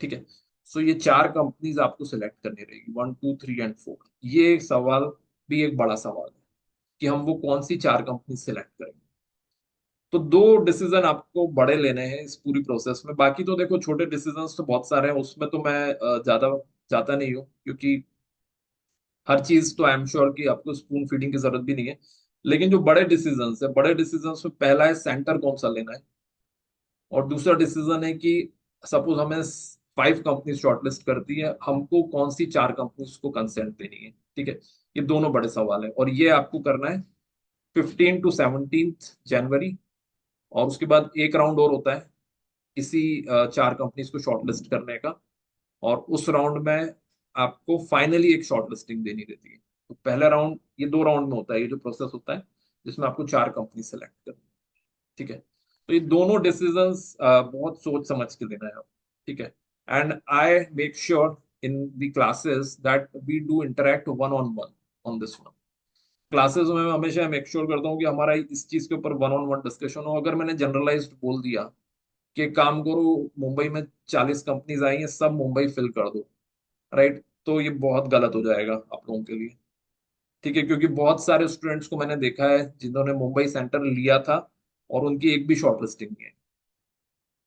ठीक है। सो ये चार कंपनीज आपको सिलेक्ट करनी रहेगी, 1, 2, 3 एंड 4। ये एक सवाल भी एक बड़ा सवाल है कि हम वो कौन सी चार कंपनी सिलेक्ट करेंगे। तो दो डिसीजन आपको बड़े लेने हैं इस पूरी प्रोसेस में। बाकी तो देखो छोटे डिसीजंस तो बहुत सारे हैं, उसमें तो मैं ज्यादा जाता नहीं हूँ, क्योंकि हर चीज तो आई एम श्योर कि आपको स्पून फीडिंग की जरूरत भी नहीं है। लेकिन जो बड़े डिसीजंस है, बड़े डिसीजंस में पहला है सेंटर कौन सा लेना है, और दूसरा डिसीजन है कि सपोज हमें 5 कंपनी शॉर्टलिस्ट करती है, हमको कौन सी चार कंपनीज को कंसेंट देनी है। ठीक है, ये दोनों बड़े सवाल है, और ये आपको करना है 15 to 17 जनवरी। और उसके बाद एक राउंड और होता है इसी चार कंपनीज को शॉर्टलिस्ट करने का, और उस राउंड में आपको फाइनली एक शॉर्टलिस्टिंग देनी रहती है। तो पहला राउंड, ये 2 राउंड में होता है, ये जो प्रोसेस होता है जिसमें आपको चार कंपनी सेलेक्ट करनी है। ठीक है, तो ये दोनों डिसीजंस बहुत सोच समझ के लेना है। ठीक है, and I make sure in the classes that we do interact one on one on this one. Classes में मैं हमेशा मेक श्योर करता हूँ कि हमारा इस चीज के ऊपर वन ऑन वन डिस्कशन हो। अगर मैंने जनरलाइज्ड बोल दिया कि एक काम करो, मुंबई में 40 कंपनीज आई हैं, सब मुंबई फिल कर दो, राइट, तो ये बहुत गलत हो जाएगा आप लोगों के लिए। ठीक है, क्योंकि बहुत सारे स्टूडेंट्स को मैंने देखा है जिन्होंने मुंबई सेंटर लिया था और उनकी एक भी शॉर्ट लिस्टिंग नहीं है।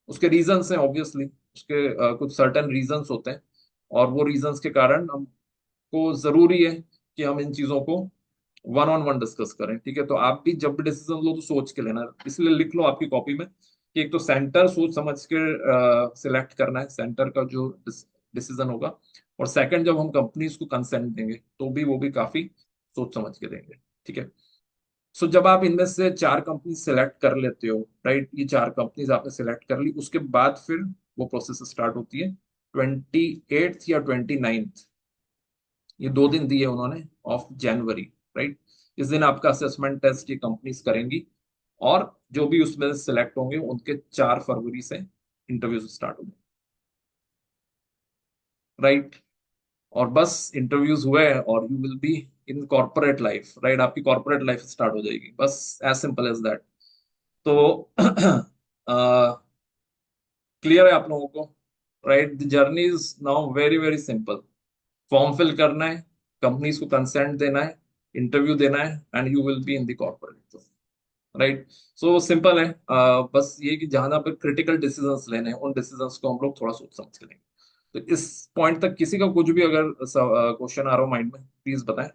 उसके रीजंस हैं ऑब्वियसली, उसके कुछ सर्टेन रीजंस होते हैं, और वो रीजंस के कारण हमको जरूरी है कि हम इन चीजों को वन ऑन वन डिस्कस करें। ठीक है, तो आप भी जब भी डिसीजन लो तो सोच के लेना, इसलिए लिख लो आपकी कॉपी में कि एक तो सेंटर सोच समझ के सिलेक्ट करना है, सेंटर का जो डिसीजन होगा। और सेकंड, जब हम कंपनीज को कंसेंट देंगे तो भी वो भी काफी सोच समझ के देंगे। ठीक है, सो जब आप इनमें से चार कंपनी सेलेक्ट कर लेते हो, राइट, ये चार कंपनीज आपने सेलेक्ट कर ली, उसके बाद फिर वो प्रोसेस स्टार्ट होती है 28 या 29, ये 2 दिन दिए उन्होंने, ऑफ जनवरी, राइट। इस दिन आपका असेसमेंट टेस्ट ये कंपनीज करेंगी, और जो भी उसमें सेलेक्ट होंगे उनके 4 फरवरी से इंटरव्यू स्टार्ट होंगे, राइट। और बस इंटरव्यूज हुए और you will be in corporate life, right, आपकी कॉर्पोरेट लाइफ स्टार्ट हो जाएगी, बस एज सिंपल एज दैट। तो क्लियर है आप लोगों को, right. The journey is now very very simple. Form fill करना है, कंपनीज को कंसेंट देना है, इंटरव्यू देना है, and you will be in the corporate, right. So simple है। बस ये कि जहां पर क्रिटिकल डिसीजंस लेने हैं उन डिसीजंस को हम लोग थोड़ा सोच समझ के लेंगे। तो इस पॉइंट तक किसी का कुछ भी अगर क्वेश्चन आ रहा हो माइंड में, प्लीज बताएं।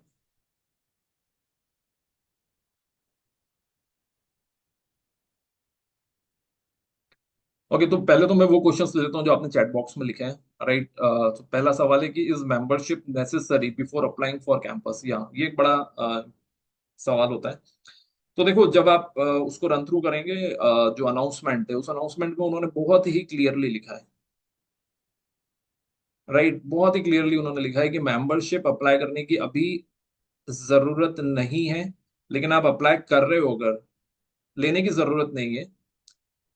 ओके, तो पहले तो मैं वो क्वेश्चंस ले लेता हूँ जो आपने चैट बॉक्स में लिखे हैं, राइट। तो पहला सवाल है कि is membership necessary before applying for campus, या ये एक बड़ा सवाल होता है। तो देखो, जब आप उसको रन थ्रू करेंगे, जो अनाउंसमेंट है, उस अनाउंसमेंट में उन्होंने बहुत ही क्लियरली लिखा है, राइट, बहुत ही क्लियरली उन्होंने लिखा है कि मेंबरशिप अप्लाई करने की अभी जरूरत नहीं है, लेकिन आप अप्लाई कर रहे हो अगर, लेने की जरूरत नहीं है।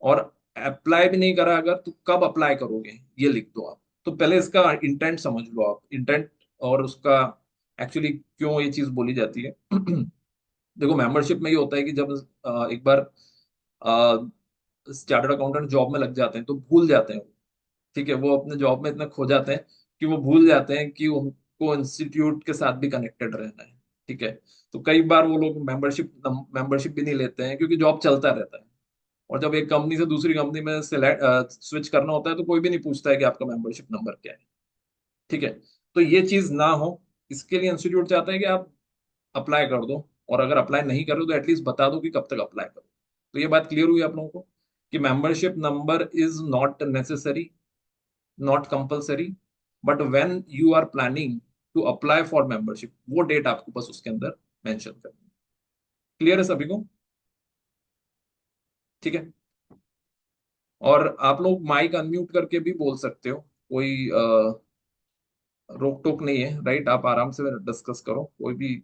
और अप्लाई भी नहीं करा अगर, तो कब अप्लाई करोगे ये लिख दो आप। तो पहले इसका इंटेंट समझ लो आप, इंटेंट और उसका एक्चुअली क्यों ये चीज बोली जाती है। देखो, मेंबरशिप में ये होता है कि जब एक बार चार्टर्ड अकाउंटेंट जॉब में लग जाते हैं तो भूल जाते हैं। ठीक है, वो अपने जॉब में इतना खो जाते हैं कि वो भूल जाते हैं कि उनको इंस्टीट्यूट के साथ भी कनेक्टेड रहना है। ठीक है, तो कई बार वो लोग मेंबरशिप भी नहीं लेते हैं, क्योंकि जॉब चलता रहता है। और जब एक कंपनी से दूसरी कंपनी में सिलेक्ट स्विच करना होता है तो कोई भी नहीं पूछता है कि आपका मेंबरशिप नंबर क्या है। ठीक है, तो ये चीज ना हो, इसके लिए इंस्टीट्यूट चाहता है कि आप अप्लाई कर दो, और अगर अप्लाई नहीं करो तो एटलीस्ट बता दो कि कब तक अप्लाई करो। तो ये बात क्लियर हुई आप लोगों को कि membership number is not necessary, not compulsory, but when you are planning to apply for membership, वो डेट आपको बस उसके अंदर मेंशन करनी है। क्लियर है सभी को? ठीक है, और आप लोग माइक अनम्यूट करके भी बोल सकते हो, कोई रोक टोक नहीं है, राइट, आप आराम से डिस्कस करो कोई भी।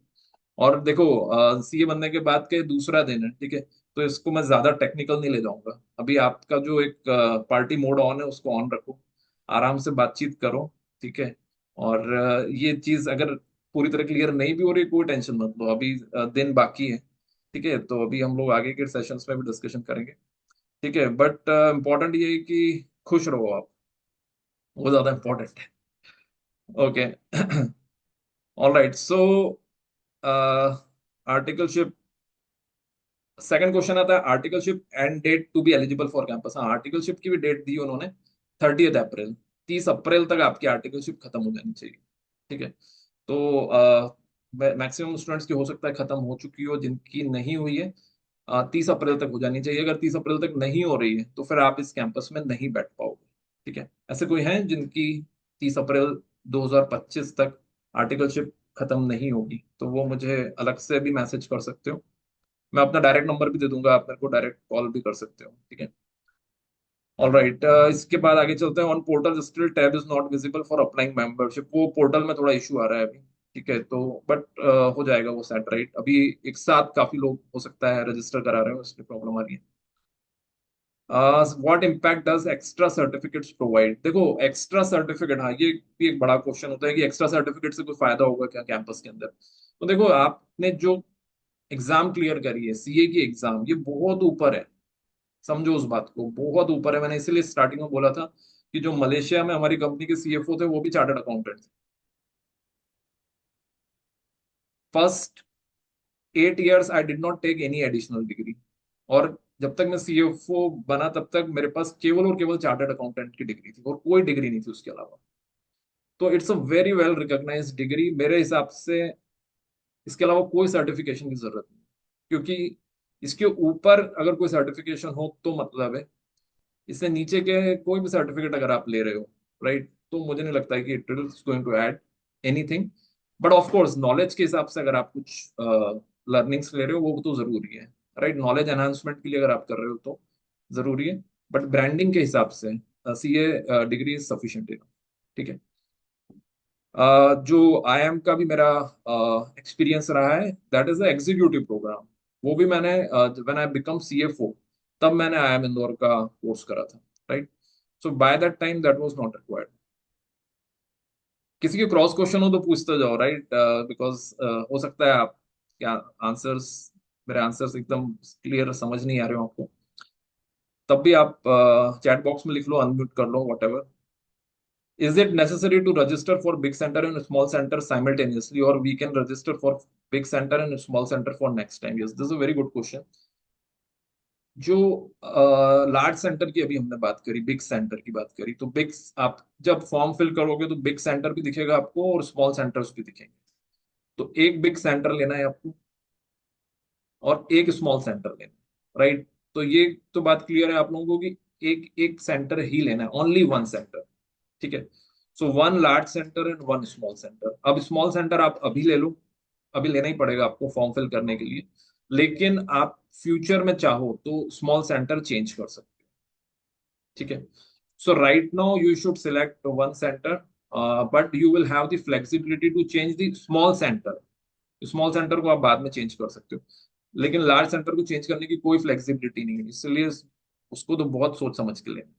और देखो, सीए बनने के बाद के दूसरा दिन है, ठीक है, तो इसको मैं ज्यादा टेक्निकल नहीं ले जाऊंगा। अभी आपका जो एक पार्टी मोड ऑन है उसको ऑन रखो, आराम से बातचीत करो। ठीक है, और ये चीज अगर पूरी तरह क्लियर नहीं भी हो रही, कोई टेंशन मत लो, अभी दिन बाकी है। ठीक है, तो अभी हम लोग आगे के सेशंस में भी डिस्कशन करेंगे। ठीक है, बट इम्पोर्टेंट ये है कि खुश रहो आप। वो ज्यादा इंपॉर्टेंट है। Okay. All right, so articleship, second question आता है articleship and date to be eligible for campus. हाँ, आर्टिकलशिप की भी डेट दी उन्होंने, 30 अप्रैल। 30 अप्रैल तक आपकी आर्टिकलशिप खत्म हो जानी चाहिए। ठीक है। तो मैक्सिमम स्टूडेंट्स की हो सकता है खत्म हो चुकी हो, जिनकी नहीं हुई है 30 अप्रैल तक हो जानी चाहिए। अगर 30 अप्रैल तक नहीं हो रही है तो फिर आप इस कैंपस में नहीं बैठ पाओगे। ठीक है। ऐसे कोई हैं जिनकी 30 अप्रैल 2025 तक आर्टिकलशिप खत्म नहीं होगी, तो वो मुझे अलग से भी मैसेज कर सकते हो। मैं अपना डायरेक्ट नंबर भी दे दूंगा, आप मेरे को डायरेक्ट कॉल भी कर सकते हो। ठीक है। ऑल राइट, इसके बाद आगे चलते हैं। On portal still tab is not visible for applying membership. वो पोर्टल में थोड़ा इशू आ रहा है अभी। ठीक है, तो बट हो जाएगा वो सेट, राइट। अभी एक साथ काफी लोग हो सकता है रजिस्टर करा रहे हो, इसलिए प्रॉब्लम आ रही है। What impact does extra certificates provide? देखो, एक्स्ट्रा सर्टिफिकेट, हाँ, ये भी एक बड़ा क्वेश्चन होता है कि एक्स्ट्रा सर्टिफिकेट से कोई फायदा होगा क्या कैंपस के अंदर। तो देखो, आपने जो एग्जाम क्लियर करी है, सीए की एग्जाम, ये बहुत ऊपर है। समझो उस बात को, बहुत ऊपर है। मैंने इसीलिए स्टार्टिंग में बोला था कि जो मलेशिया में हमारी कंपनी के सीएफओ थे वो भी चार्टर्ड अकाउंटेंट थे। First 8 years I did not take any additional degree. और जब तक मैं सीएफओ बना तब तक मेरे पास केवल और केवल चार्टर्ड अकाउंटेंट की डिग्री थी, और कोई डिग्री नहीं थी उसके अलावा। तो it's a very well recognised degree मेरे हिसाब से। इसके अलावा कोई सर्टिफिकेशन की जरूरत नहीं, क्योंकि इसके ऊपर अगर कोई सर्टिफिकेशन हो तो मतलब है। इससे नीचे के कोई भी सर्टिफिकेट अगर आप ले रहे हो, राइट, तो मुझे नहीं लगता है कि it is going to add anything. But of course knowledge के हिसाब से अगर आप कुछ लर्निंग्स ले रहे हो वो तो जरूरी है, राइट। नॉलेज एनहांसमेंट के लिए अगर आप कर रहे हो तो जरूरी है। बट ब्रांडिंग के हिसाब से CA degree is sufficient enough. ठीक है। जो आईएम का भी मेरा एक्सपीरियंस रहा है, that is the executive programme. वो भी मैंने, व्हेन आई बिकम सीएफओ, तब मैंने आईएम इंदौर का कोर्स करा था, right. So by that time that was not required. किसी के क्रॉस क्वेश्चन हो तो पूछते जाओ, राइट, बिकॉज हो सकता है आप क्या आंसर्स, मेरे आंसर्स एकदम क्लियर समझ नहीं आ रहे हो आपको, तब भी आप चैट बॉक्स में लिख लो, अनम्यूट कर लो, whatever. Is it necessary to register for big center and small center simultaneously, or we can register for big center and small center for next time? Yes, this is a very good question. जो large centre की अभी हमने बात करी, big centre की बात करी, तो बिग, आप जब फॉर्म फिल करोगे तो बिग सेंटर भी दिखेगा आपको और स्मॉल सेंटर्स भी दिखेंगे। तो एक बिग सेंटर लेना है आपको और एक स्मॉल सेंटर लेना है, राइट। तो ये तो बात क्लियर है आप लोगों को कि एक एक सेंटर ही लेना है, ओनली वन सेंटर। ठीक है। So one large centre and one small centre. अब स्मॉल सेंटर आप अभी ले लो, अभी लेना ही पड़ेगा आपको फॉर्म फिल करने के लिए। लेकिन आप फ्यूचर में चाहो तो स्मॉल सेंटर चेंज कर सकते हो। ठीक है। So right now you should select one centre, but you will have the flexibility to change the small centre. Small centre को आप बाद में चेंज कर सकते हो, लेकिन लार्ज सेंटर को चेंज करने की कोई फ्लेक्सिबिलिटी नहीं है, इसलिए उसको तो बहुत सोच समझ के लेना।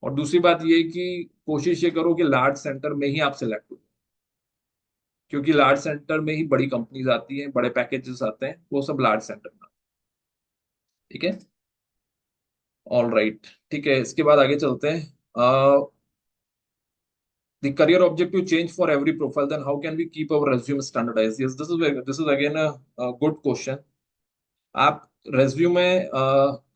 और दूसरी बात ये कि कोशिश ये करो कि लार्ज सेंटर में ही आप सिलेक्ट हो, क्योंकि लार्ज सेंटर में ही बड़ी कंपनीज आती हैं, बड़े पैकेजेस आते हैं, वो सब लार्ज सेंटर में। ठीक है। ऑल राइट, ठीक है। इसके बाद आगे चलते हैं। the career objective change for every profile, then how can we keep our resume standardized? Yes, this is again a good question. आप रेज्यूमे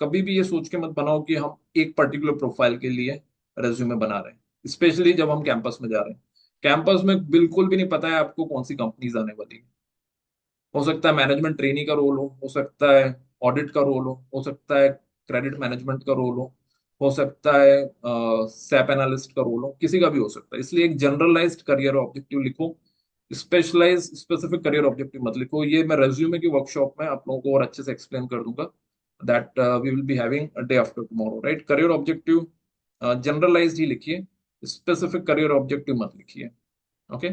कभी भी ये सोच के मत बनाओ कि हम एक पर्टिकुलर प्रोफाइल के लिए रेज्यूमे बना रहे हैं, स्पेशली जब हम कैंपस में जा रहे हैं। कैंपस में बिल्कुल भी नहीं पता है आपको कौन सी कंपनीज आने वाली है। हो सकता है मैनेजमेंट ट्रेनी का रोल हो सकता है ऑडिट का रोल हो सकता है क्रेडिट मैनेजमेंट का रोल हो सकता है सैप एनालिस्ट का रोल हो, किसी का भी हो सकता है। इसलिए एक जनरलाइज्ड करियर ऑब्जेक्टिव लिखो, स्पेशलाइज स्पेसिफिक करियर ऑब्जेक्टिव मत लिखो। ये मैं रेज्यूमे की वर्कशॉप में आप लोगों को और अच्छे से एक्सप्लेन कर दूंगा, that we will be having day after tomorrow, right. Career objective generalised ही लिखिए, स्पेसिफिक करियर ऑब्जेक्टिव मत लिखिए। Okay.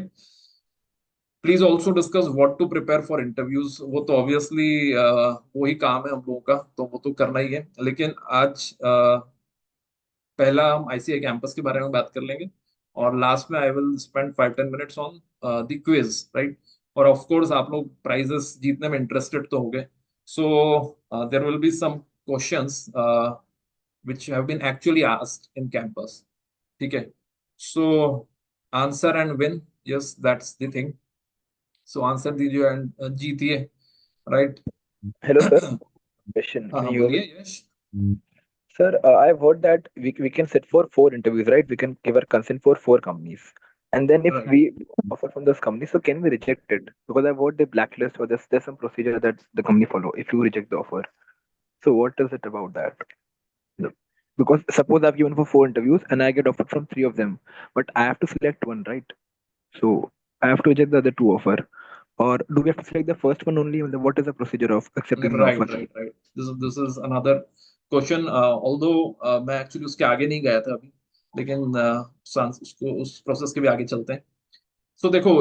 Please also discuss what to prepare for interviews. वो तो ऑब्वियसली वही काम है हम लोगों का, तो वो तो करना ही है। लेकिन आज पहला हम आईसीआई कैंपस के बारे में बात कर लेंगे, और लास्ट में I will spend 5-10 minutes on the quiz, right. और ऑफ कोर्स आप लोग प्राइजेस जीतने में इंटरेस्टेड तो हो गए, so there will be some questions which have been actually asked in campus. ठीक है। सो answer and win, yes that's the thing. So answer दीजिए एंड जीतिए, राइट? Hello, sir. Question. हाँ Can हाँ, you hear बोलिए me? Yash. Sir, I've heard that we can sit for four interviews, right? We can give our consent for four companies. And then if right. we offer from those companies, so can we reject it? Because I've heard the blacklist or there's some procedure that the company follow if you reject the offer. So what is it about that? No. Because suppose I've given for four interviews and I get offered from three of them, but I have to select one, right? So I have to reject the other two offer. Or do we have to select the first one only? And what is the procedure of accepting the offer? Right right right, this is another question, although मैं actually उसके आगे नहीं गया था अभी, लेकिन उसको उस प्रोसेस के भी आगे चलते हैं। सो देखो,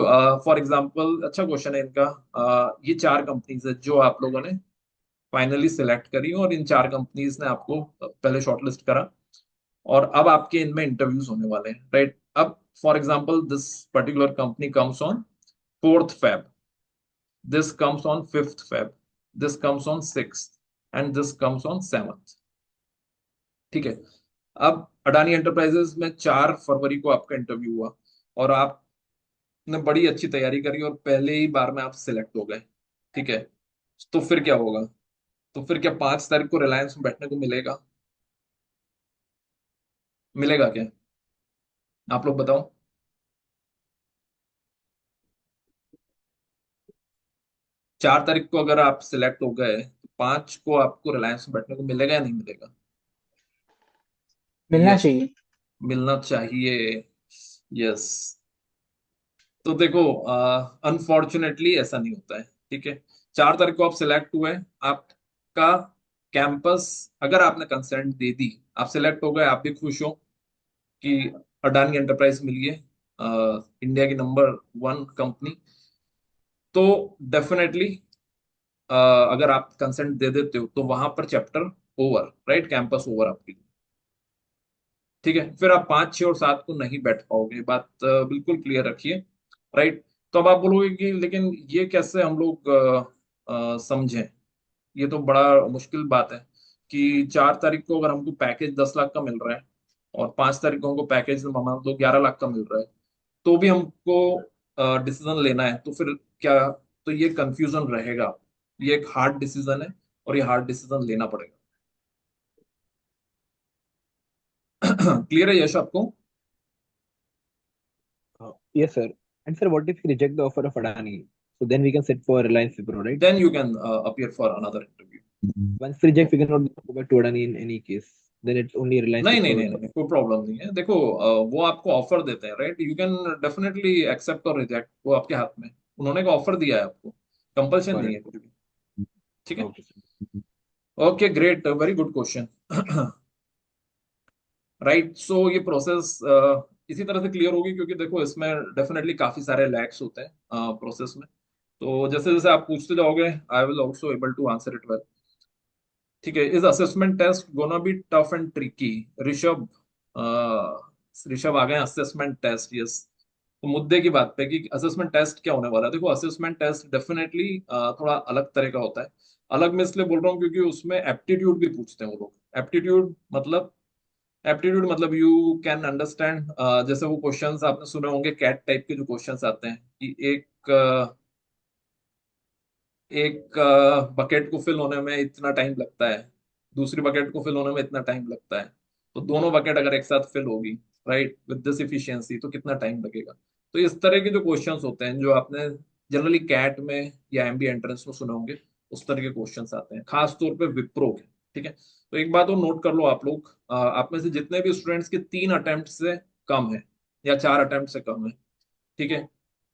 फॉर एग्जांपल, अच्छा क्वेश्चन है इनका। ये चार कंपनीज है जो आप लोगों ने फाइनली सिलेक्ट करी, और इन चार कंपनीज ने आपको पहले शॉर्टलिस्ट करा, और अब आपके इनमें इंटरव्यूज होने वाले हैं, राइट? अब for example, this particular company comes on 4th Feb, this comes on 5th Feb, this comes on 6th, and this comes on 7th। ठीक है। अब अडानी एंटरप्राइजेस में 4 फरवरी को आपका इंटरव्यू हुआ, और आपने बड़ी अच्छी तैयारी करी और पहले ही बार में आप सिलेक्ट हो गए, ठीक है। तो फिर क्या होगा? तो फिर क्या 5 तारीख को रिलायंस में बैठने को मिलेगा? मिलेगा क्या? आप लोग बताओ। 4 तारीख को अगर आप सिलेक्ट हो गए तो 5 को आपको रिलायंस में बैठने को मिलेगा या नहीं मिलेगा? मिलना यस, चाहिए। मिलना चाहिए। यस। तो देखो, अनफॉर्चुनेटली ऐसा नहीं होता है, ठीक है। 4 तारीख को आप सिलेक्ट हुए, आपका कैंपस, अगर आपने कंसेंट दे दी, आप सिलेक्ट हो गए, आप भी खुश हो कि अडानी एंटरप्राइज मिली है, इंडिया की नंबर 1 कंपनी, तो डेफिनेटली अगर आप कंसेंट दे देते हो तो वहां पर chapter over, right? Campus over आपकी, ठीक है। फिर आप 5, 6 और 7 को नहीं बैठ पाओगे, बात बिल्कुल क्लियर रखिए, राइट? तो अब आप बोलोगे कि लेकिन ये कैसे हम लोग समझें? ये तो बड़ा मुश्किल बात है कि 4 तारीख को अगर हमको पैकेज 10 लाख का मिल रहा है, और 5 तारीख को हमको पैकेज मान लो 11 लाख का मिल रहा है, तो भी हमको डिसीजन लेना है, तो फिर क्या? तो ये कंफ्यूजन रहेगा। ये एक हार्ड डिसीजन है, और ये हार्ड डिसीजन लेना पड़ेगा। क्लियर है यश आपको? Yes, sir. And sir, what if we reject the offer of Adani? So then we can sit for Reliance Wipro, right? Then you can appear for another interview। Once we reject, we cannot go back to Adani in any case. Then it's only Reliance नहीं नहीं Wipro. नहीं नहीं, कोई problem नहीं है। देखो, वो आपको ऑफर देते हैं, right? You can definitely accept और रिजेक्ट, वो आपके हाथ में। उन्होंने एक ऑफर दिया है आपको, कंपल्शन Got नहीं it. है कुछ भी, ठीक है। Okay, sir. Okay, great, very good question. Right, so ये प्रोसेस इसी तरह से क्लियर होगी, क्योंकि देखो इसमें डेफिनेटली काफी सारे लैग्स होते हैं प्रोसेस में। तो जैसे जैसे आप पूछते जाओगे, I will also able to answer it well, ठीक है। Is assessment test gonna be tough and tricky? Rishabh, Rishabh आ गए। Assessment test, yes. तो मुद्दे की बात पे कि असेसमेंट टेस्ट क्या होने वाला है, देखो असेसमेंट टेस्ट डेफिनेटली थोड़ा अलग तरह का होता है। अलग मैं इसलिए बोल रहा हूँ क्योंकि उसमें एप्टीट्यूड भी पूछते हैं वो लोग। एप्टीट्यूड मतलब यू कैन अंडरस्टैंड, जैसे वो क्वेश्चंस आपने सुने होंगे, कैट टाइप के जो क्वेश्चंस आते हैं कि एक बकेट को फिल होने में इतना टाइम लगता है, दूसरी बकेट को फिल होने में इतना टाइम लगता है, तो दोनों बकेट अगर एक साथ फिल होगी, राइट, विद दिस इफिशियंसी, तो कितना टाइम लगेगा? तो इस तरह के जो क्वेश्चंस होते हैं, जो आपने जनरली कैट में या एमबी एंट्रेंस में सुने होंगे, उस तरह के क्वेश्चंस आते हैं, खास तौर पे विप्रो के, ठीक है। तो एक बात और नोट कर लो आप लोग, आप में से जितने भी स्टूडेंट्स के 3 अटेम्प्ट से कम है, या 4 अटेम्प्ट से कम है, ठीक है,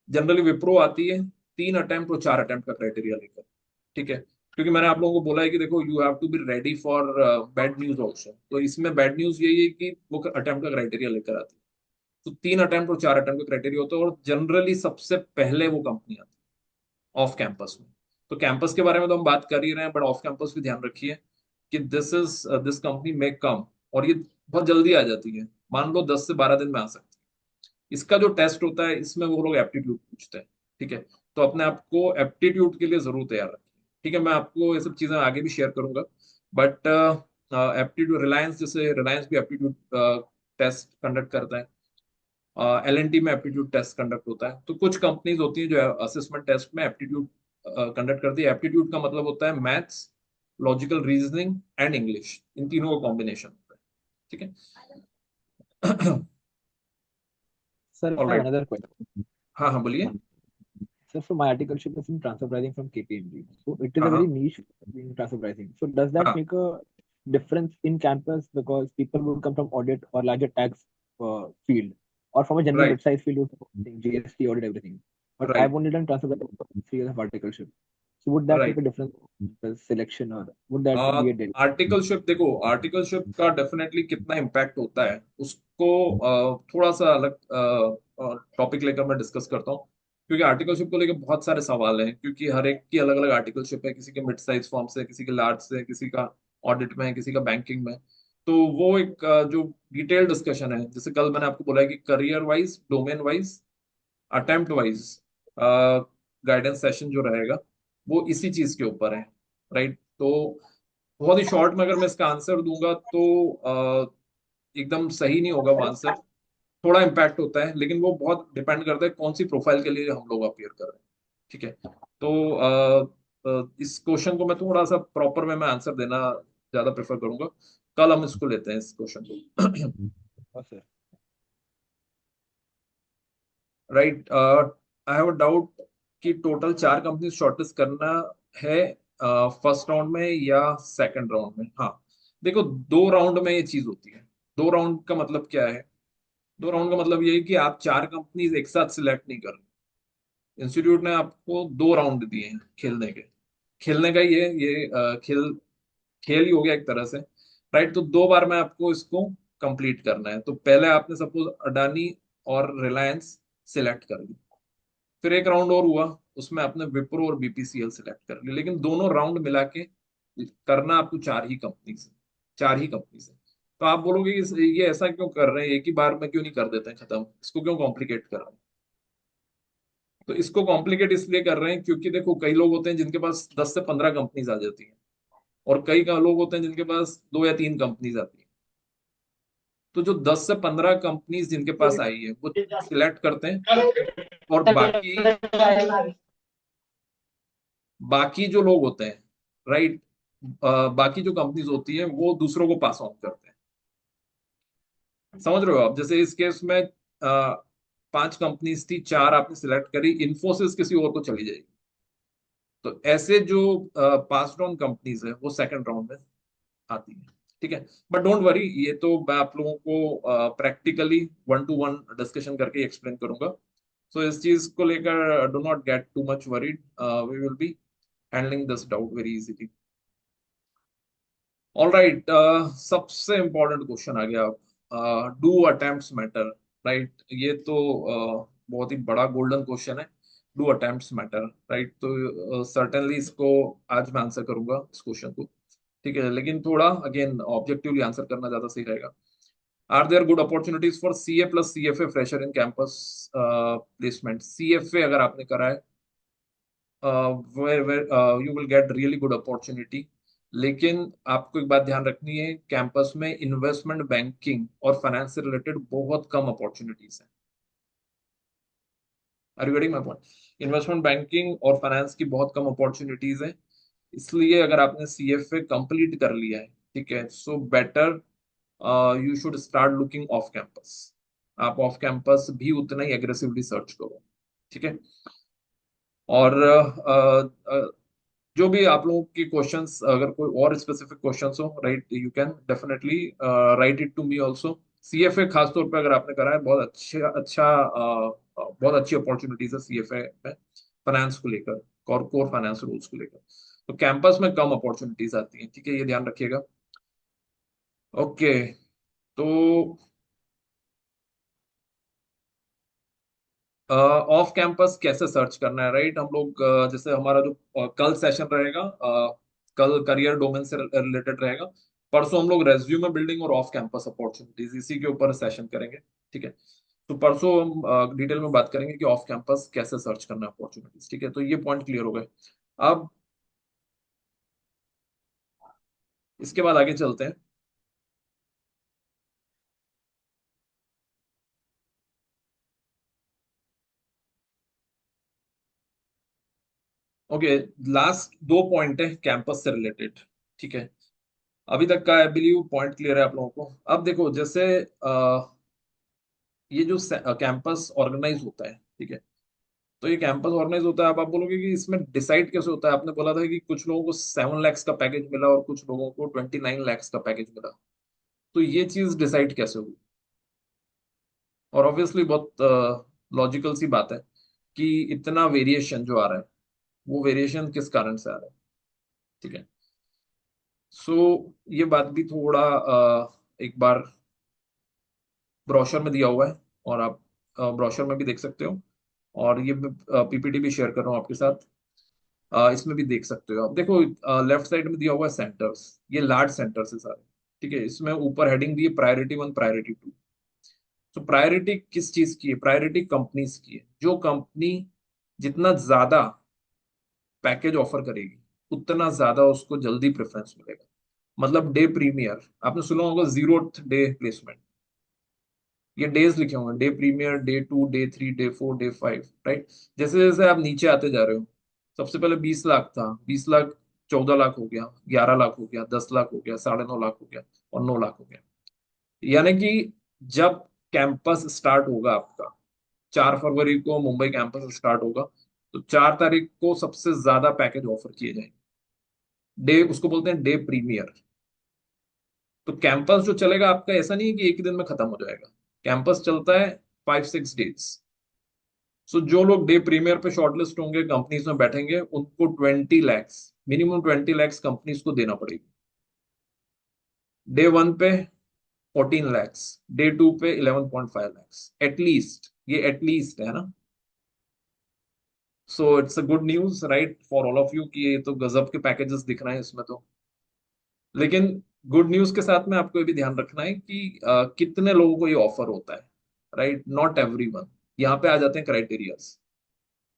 जनरली विप्रो आती है 3 अटेम्प्ट और 4 अटेम्प्ट का क्राइटेरिया लेकर, ठीक है। क्योंकि मैंने आप लोगों को बोला है कि देखो, you have to be ready for bad news also, तो इसमें बैड न्यूज यही है कि वो अटेम्प्ट का क्राइटेरिया लेकर आती है। तो 3 अटेम्प्ट और 4 अटेम्प्ट का क्राइटेरिया होता है, और जनरली सबसे पहले वो कंपनी आती है ऑफ कैंपस में। तो कैंपस के बारे में तो हम बात कर ही रहे हैं, बट ऑफ कैंपस भी ध्यान रखिए कि दिस कंपनी में कम, और ये बहुत जल्दी आ जाती है, मान लो 10 से 12 दिन में आ सकती है। इसका जो टेस्ट होता है, इसमें वो लोग एप्टीट्यूड पूछते हैं, ठीक है। तो अपने आप को एप्टीट्यूड के लिए जरूर तैयार रखिए, ठीक है। मैं आपको ये सब चीजें आगे भी शेयर करूंगा, बट एप्टीट्यूड, रिलायंस, जैसे रिलायंस भी एप्टीट्यूड टेस्ट कंडक्ट करता है, L&T में एप्टीट्यूड टेस्ट कंडक्ट होता है। तो कुछ कंपनीज होती हैं जो असेसमेंट टेस्ट में एप्टीट्यूड कंडक्ट करती है। एप्टीट्यूड का मतलब होता है maths, logical reasoning and English, इन तीनों का कॉम्बिनेशन होता है। ठीक है। Sir, all I have right. another question. हाँ हाँ बोलिए। Sir, so my articleship is in transfer pricing from KPMG. So it is हाँ a very हाँ niche in transfer pricing. So does that हाँ make a difference in campus because people will come from audit or larger tax field or from a general right mid-size field of GST audit everything. But I've right only done transfer pricing for 3 years of articleship. So would that make a right. difference in the selection or would that be a deal? Articleship देखो, articleship का definitely कितना impact होता है उसको थोड़ा सा अलग topic लेकर मैं डिस्कस करता हूँ। क्योंकि आर्टिकलशिप को लेकर बहुत सारे सवाल हैं, क्योंकि हर एक की अलग अलग आर्टिकलशिप है, किसी के मिड साइज फॉर्म से, किसी के लार्ज से, किसी का ऑडिट में है, किसी का बैंकिंग में। तो वो एक जो डिटेल डिस्कशन है, जैसे कल मैंने आपको बोला है कि career wise, domain wise, attempt wise guidance session जो रहेगा वो इसी चीज के ऊपर है। राइट। तो बहुत ही शॉर्ट में अगर मैं इसका आंसर दूंगा तो एकदम सही नहीं होगा वो आंसर। थोड़ा इम्पैक्ट होता है, लेकिन वो बहुत डिपेंड करता है कौन सी प्रोफाइल के लिए हम लोग अपियर कर रहे हैं। ठीक है। तो इस क्वेश्चन को मैं थोड़ा सा प्रॉपर वे में आंसर देना ज्यादा प्रेफर करूंगा। कल हम इसको लेते हैं, इस क्वेश्चन को। Oh, sir. Right. I have a doubt कि टोटल 4 कंपनी शॉर्टलिस्ट करना है फर्स्ट राउंड में या सेकंड राउंड में। हाँ, देखो, 2 राउंड में ये चीज होती है। 2 राउंड का मतलब क्या है? 2 राउंड का मतलब ये है कि आप 4 कंपनीज एक साथ सिलेक्ट नहीं कर रहे। इंस्टीट्यूट ने आपको 2 राउंड दिए हैं खेलने के। खेलने का ये खेल खेल ही हो गया एक तरह से। राइट। तो 2 बार में आपको इसको कंप्लीट करना है। तो पहले आपने सपोज अडानी और रिलायंस सिलेक्ट कर ली, फिर एक राउंड और हुआ, उसमें आपने विप्रो और बीपीसीएल सिलेक्ट कर ली, लेकिन दोनों राउंड मिला के करना आपको 4 ही कंपनी से। 4 ही कंपनी से। तो आप बोलोगे कि ये ऐसा क्यों कर रहे हैं, एक ही बार में क्यों नहीं कर देते हैं खत्म, इसको क्यों कॉम्प्लिकेट कर रहे हैं? तो इसको कॉम्प्लिकेट इसलिए कर रहे हैं क्योंकि देखो, कई लोग होते हैं जिनके पास 10 से 15 कंपनीज आ जाती हैं, और कई का लोग होते हैं जिनके पास 2 या 3 कंपनीज आती हैं। तो जो 10 से 15 कंपनीज जिनके पास आई है वो सिलेक्ट करते हैं, और बाकी बाकी जो लोग होते हैं, राइट, बाकी जो कंपनीज होती हैं वो दूसरों को पास ऑन करते हैं। समझ रहे हो आप? जैसे इस केस में 5 कंपनीज थी, 4 आपने सिलेक्ट करी, इन्फोसिस किसी और को चली जाएगी। तो ऐसे जो पास ऑन कंपनीज है वो सेकंड राउंड में आती है। ठीक है। बट डोंट वरी, ये तो मैं आप लोगों को प्रैक्टिकली 1 to 1 डिस्कशन करके एक्सप्लेन करूंगा। सो इस चीज को लेकर do not get too much worried, we will be handling this doubt very easily. All right. सबसे इंपॉर्टेंट क्वेश्चन आ गया, डू अटेम्प्ट्स मैटर? राइट। ये तो बहुत ही बड़ा गोल्डन क्वेश्चन है। Do attempts matter? राइट। तो सर्टेनली इसको आज मैं आंसर करूंगा इस क्वेश्चन को। ठीक है, लेकिन थोड़ा अगेन ऑब्जेक्टिवली आंसर करना ज्यादा सही रहेगा। Are there good opportunities for CA plus CFA fresher in campus placement? CFA अगर आपने करा है, where you will get really good opportunity। लेकिन आपको एक बात ध्यान रखनी है, कैंपस में इन्वेस्टमेंट बैंकिंग और फाइनेंस से रिलेटेड बहुत कम अपॉर्चुनिटीज हैं। Are you getting my point? Investment banking और फाइनेंस की बहुत कम अपॉर्चुनिटीज हैं। इसलिए अगर आपने सीएफए कंप्लीट कर लिया है, ठीक है, so better you should start looking off campus. आप ऑफ कैंपस भी उतना ही एग्रेसिवली सर्च करो। ठीक है। और जो भी आप लोगों के क्वेश्चंस, अगर कोई और स्पेसिफिक क्वेश्चंस हो, right, you can definitely write it to me also. CFA खास तौर पे अगर आपने करा है, बहुत अच्छा अच्छा बहुत अच्छी अपॉर्चुनिटीज है सीएफए में, फाइनेंस को लेकर, कोर फाइनेंस रूल्स को लेकर। तो कैंपस में कम अपॉर्चुनिटीज आती हैं। ठीक है, ये ध्यान रखिएगा। ओके। तो ऑफ कैंपस कैसे सर्च करना है? राइट। हम लोग जैसे हमारा जो कल सेशन रहेगा, कल करियर डोमेन से रिलेटेड रहेगा। परसों हम लोग रेज्यूमे बिल्डिंग और ऑफ कैंपस अपॉर्चुनिटीज इसी के ऊपर सेशन करेंगे। ठीक है। तो परसों हम डिटेल में बात करेंगे कि ऑफ कैंपस कैसे सर्च करना है अपॉर्चुनिटीज। ठीक है, तो ये पॉइंट क्लियर हो गए। अब इसके बाद आगे चलते हैं। ओके, लास्ट दो पॉइंट है कैंपस से रिलेटेड। ठीक है, अभी तक का आई बिलीव पॉइंट क्लियर है आप लोगों को। अब देखो, जैसे ये जो कैंपस ऑर्गेनाइज होता है, ठीक है, तो ये कैंपस ऑर्गेनाइज होता है। अब आप बोलोगे कि इसमें डिसाइड कैसे होता है? आपने बोला था कि कुछ लोगों को 7 lakhs का पैकेज मिला और कुछ लोगों को 29 lakhs का पैकेज मिला। तो ये चीज डिसाइड कैसे हुई? और ऑब्वियसली बहुत लॉजिकल सी बात है कि इतना वेरिएशन जो आ रहा है, वो वेरिएशन किस कारण से आ रहा है। ठीक है, सो ये बात भी थोड़ा एक बार ब्रोशर में दिया हुआ है, और आप ब्रोशर में भी देख सकते हो, और ये पीपीटी भी शेयर कर रहा हूँ आपके साथ। इसमें भी देख सकते हो आप। देखो, लेफ्ट साइड में दिया हुआ है सेंटर्स, ये लार्ज सेंटर्स है सारे। ठीक है, इसमें ऊपर हेडिंग दी है प्रायोरिटी 1 प्रायोरिटी 2। तो प्रायोरिटी किस चीज की है? प्रायोरिटी कंपनीज की है। जो कंपनी जितना ज्यादा पैकेज ऑफर करेगी, उतना ज्यादा उसको जल्दी प्रेफरेंस मिलेगा। मतलब डे प्रीमियर, आपने सुना होगा, 0th डे प्लेसमेंट। ये डेज लिखे होंगे, day premier, day 2, day 3, day 4, day 5, right. जैसे जैसे आप नीचे आते जा रहे हो, सबसे पहले 20 लाख था, 20 लाख 14 लाख हो गया, 11 लाख हो गया, 10 लाख हो गया, 9.5 लाख हो गया, और 9 लाख हो गया। यानी कि जब कैंपस स्टार्ट होगा आपका, 4 फरवरी को मुंबई कैंपस स्टार्ट होगा, तो 4 तारीख को सबसे ज्यादा पैकेज ऑफर किए जाएंगे। डे उसको बोलते हैं डे प्रीमियर। तो कैंपस जो चलेगा आपका, ऐसा नहीं है कि एक ही दिन में खत्म हो जाएगा। कैंपस चलता है 5-6 डेज। सो जो लोग डे प्रीमियर पे शॉर्टलिस्ट होंगे, कंपनीज में बैठेंगे, उनको 20 lakhs, मिनिमम 20 lakhs कंपनीज को देना पड़ेगी। डे 1 पे 14 lakhs, डे 2 पे 11.5 lakhs, एटलीस्ट। ये एटलीस्ट है ना। सो it's a good news right for all of you कि ये तो गजब के पैकेजेस दिख रहे हैं इसमें तो। लेकिन गुड न्यूज के साथ में आपको ये भी ध्यान रखना है कि कितने लोगों को ये ऑफर होता है, राइट। Not everyone. यहाँ पे आ जाते हैं क्राइटेरियाज।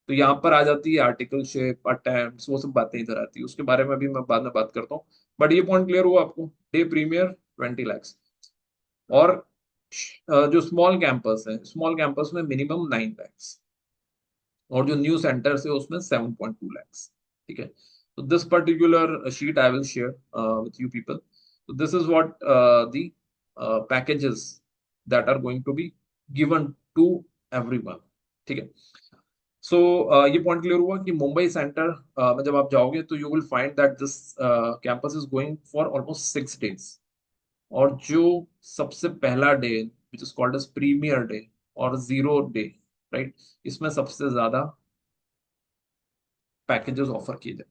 तो यहाँ पर आ जाती है आर्टिकलशिप, अटेम्प्ट्स, वो सब बातें इधर आती है। उसके बारे में भी मैं बाद में बात करता हूँ। बट ये पॉइंट क्लियर हुआ आपको? Day premier 20 lakhs। और जो स्मॉल कैंपस है, स्मॉल कैंपस में मिनिमम 9 lakhs। और जो न्यू सेंटर्स है उसमें 7.2 lakhs। ठीक है, तो this particular sheet I will share with you people. तो this is what the packages that are going to be given to everyone. ठीक है, सो ये पॉइंट क्लियर हुआ कि मुंबई सेंटर में जब आप जाओगे तो you will find that this campus is going for almost 6 days। और जो सबसे पहला day, which is called as premier day और 0 डे, राइट, इसमें सबसे ज्यादा पैकेजेस ऑफर किए जाए।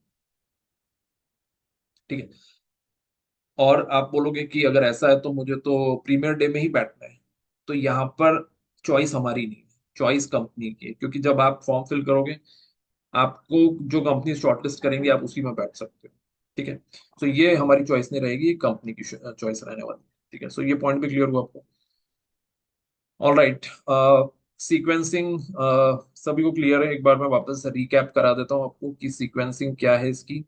ठीक है, और आप बोलोगे कि अगर ऐसा है तो मुझे तो प्रीमियर डे में ही बैठना है। तो यहाँ पर चॉइस हमारी नहीं है, चॉइस कंपनी की है। क्योंकि जब आप फॉर्म फिल करोगे, आपको जो कंपनी शॉर्टलिस्ट करेंगे, आप उसी में बैठ सकते हो। ठीक है, तो ये हमारी चॉइस नहीं रहेगी, कंपनी की चॉइस रहने वाली है। ठीक है, सो ये पॉइंट भी क्लियर हुआ आपको? ऑल राइट, सीक्वेंसिंग सभी को क्लियर है? एक बार मैं वापस रिकैप करा देता हूँ आपको कि सीक्वेंसिंग क्या है इसकी।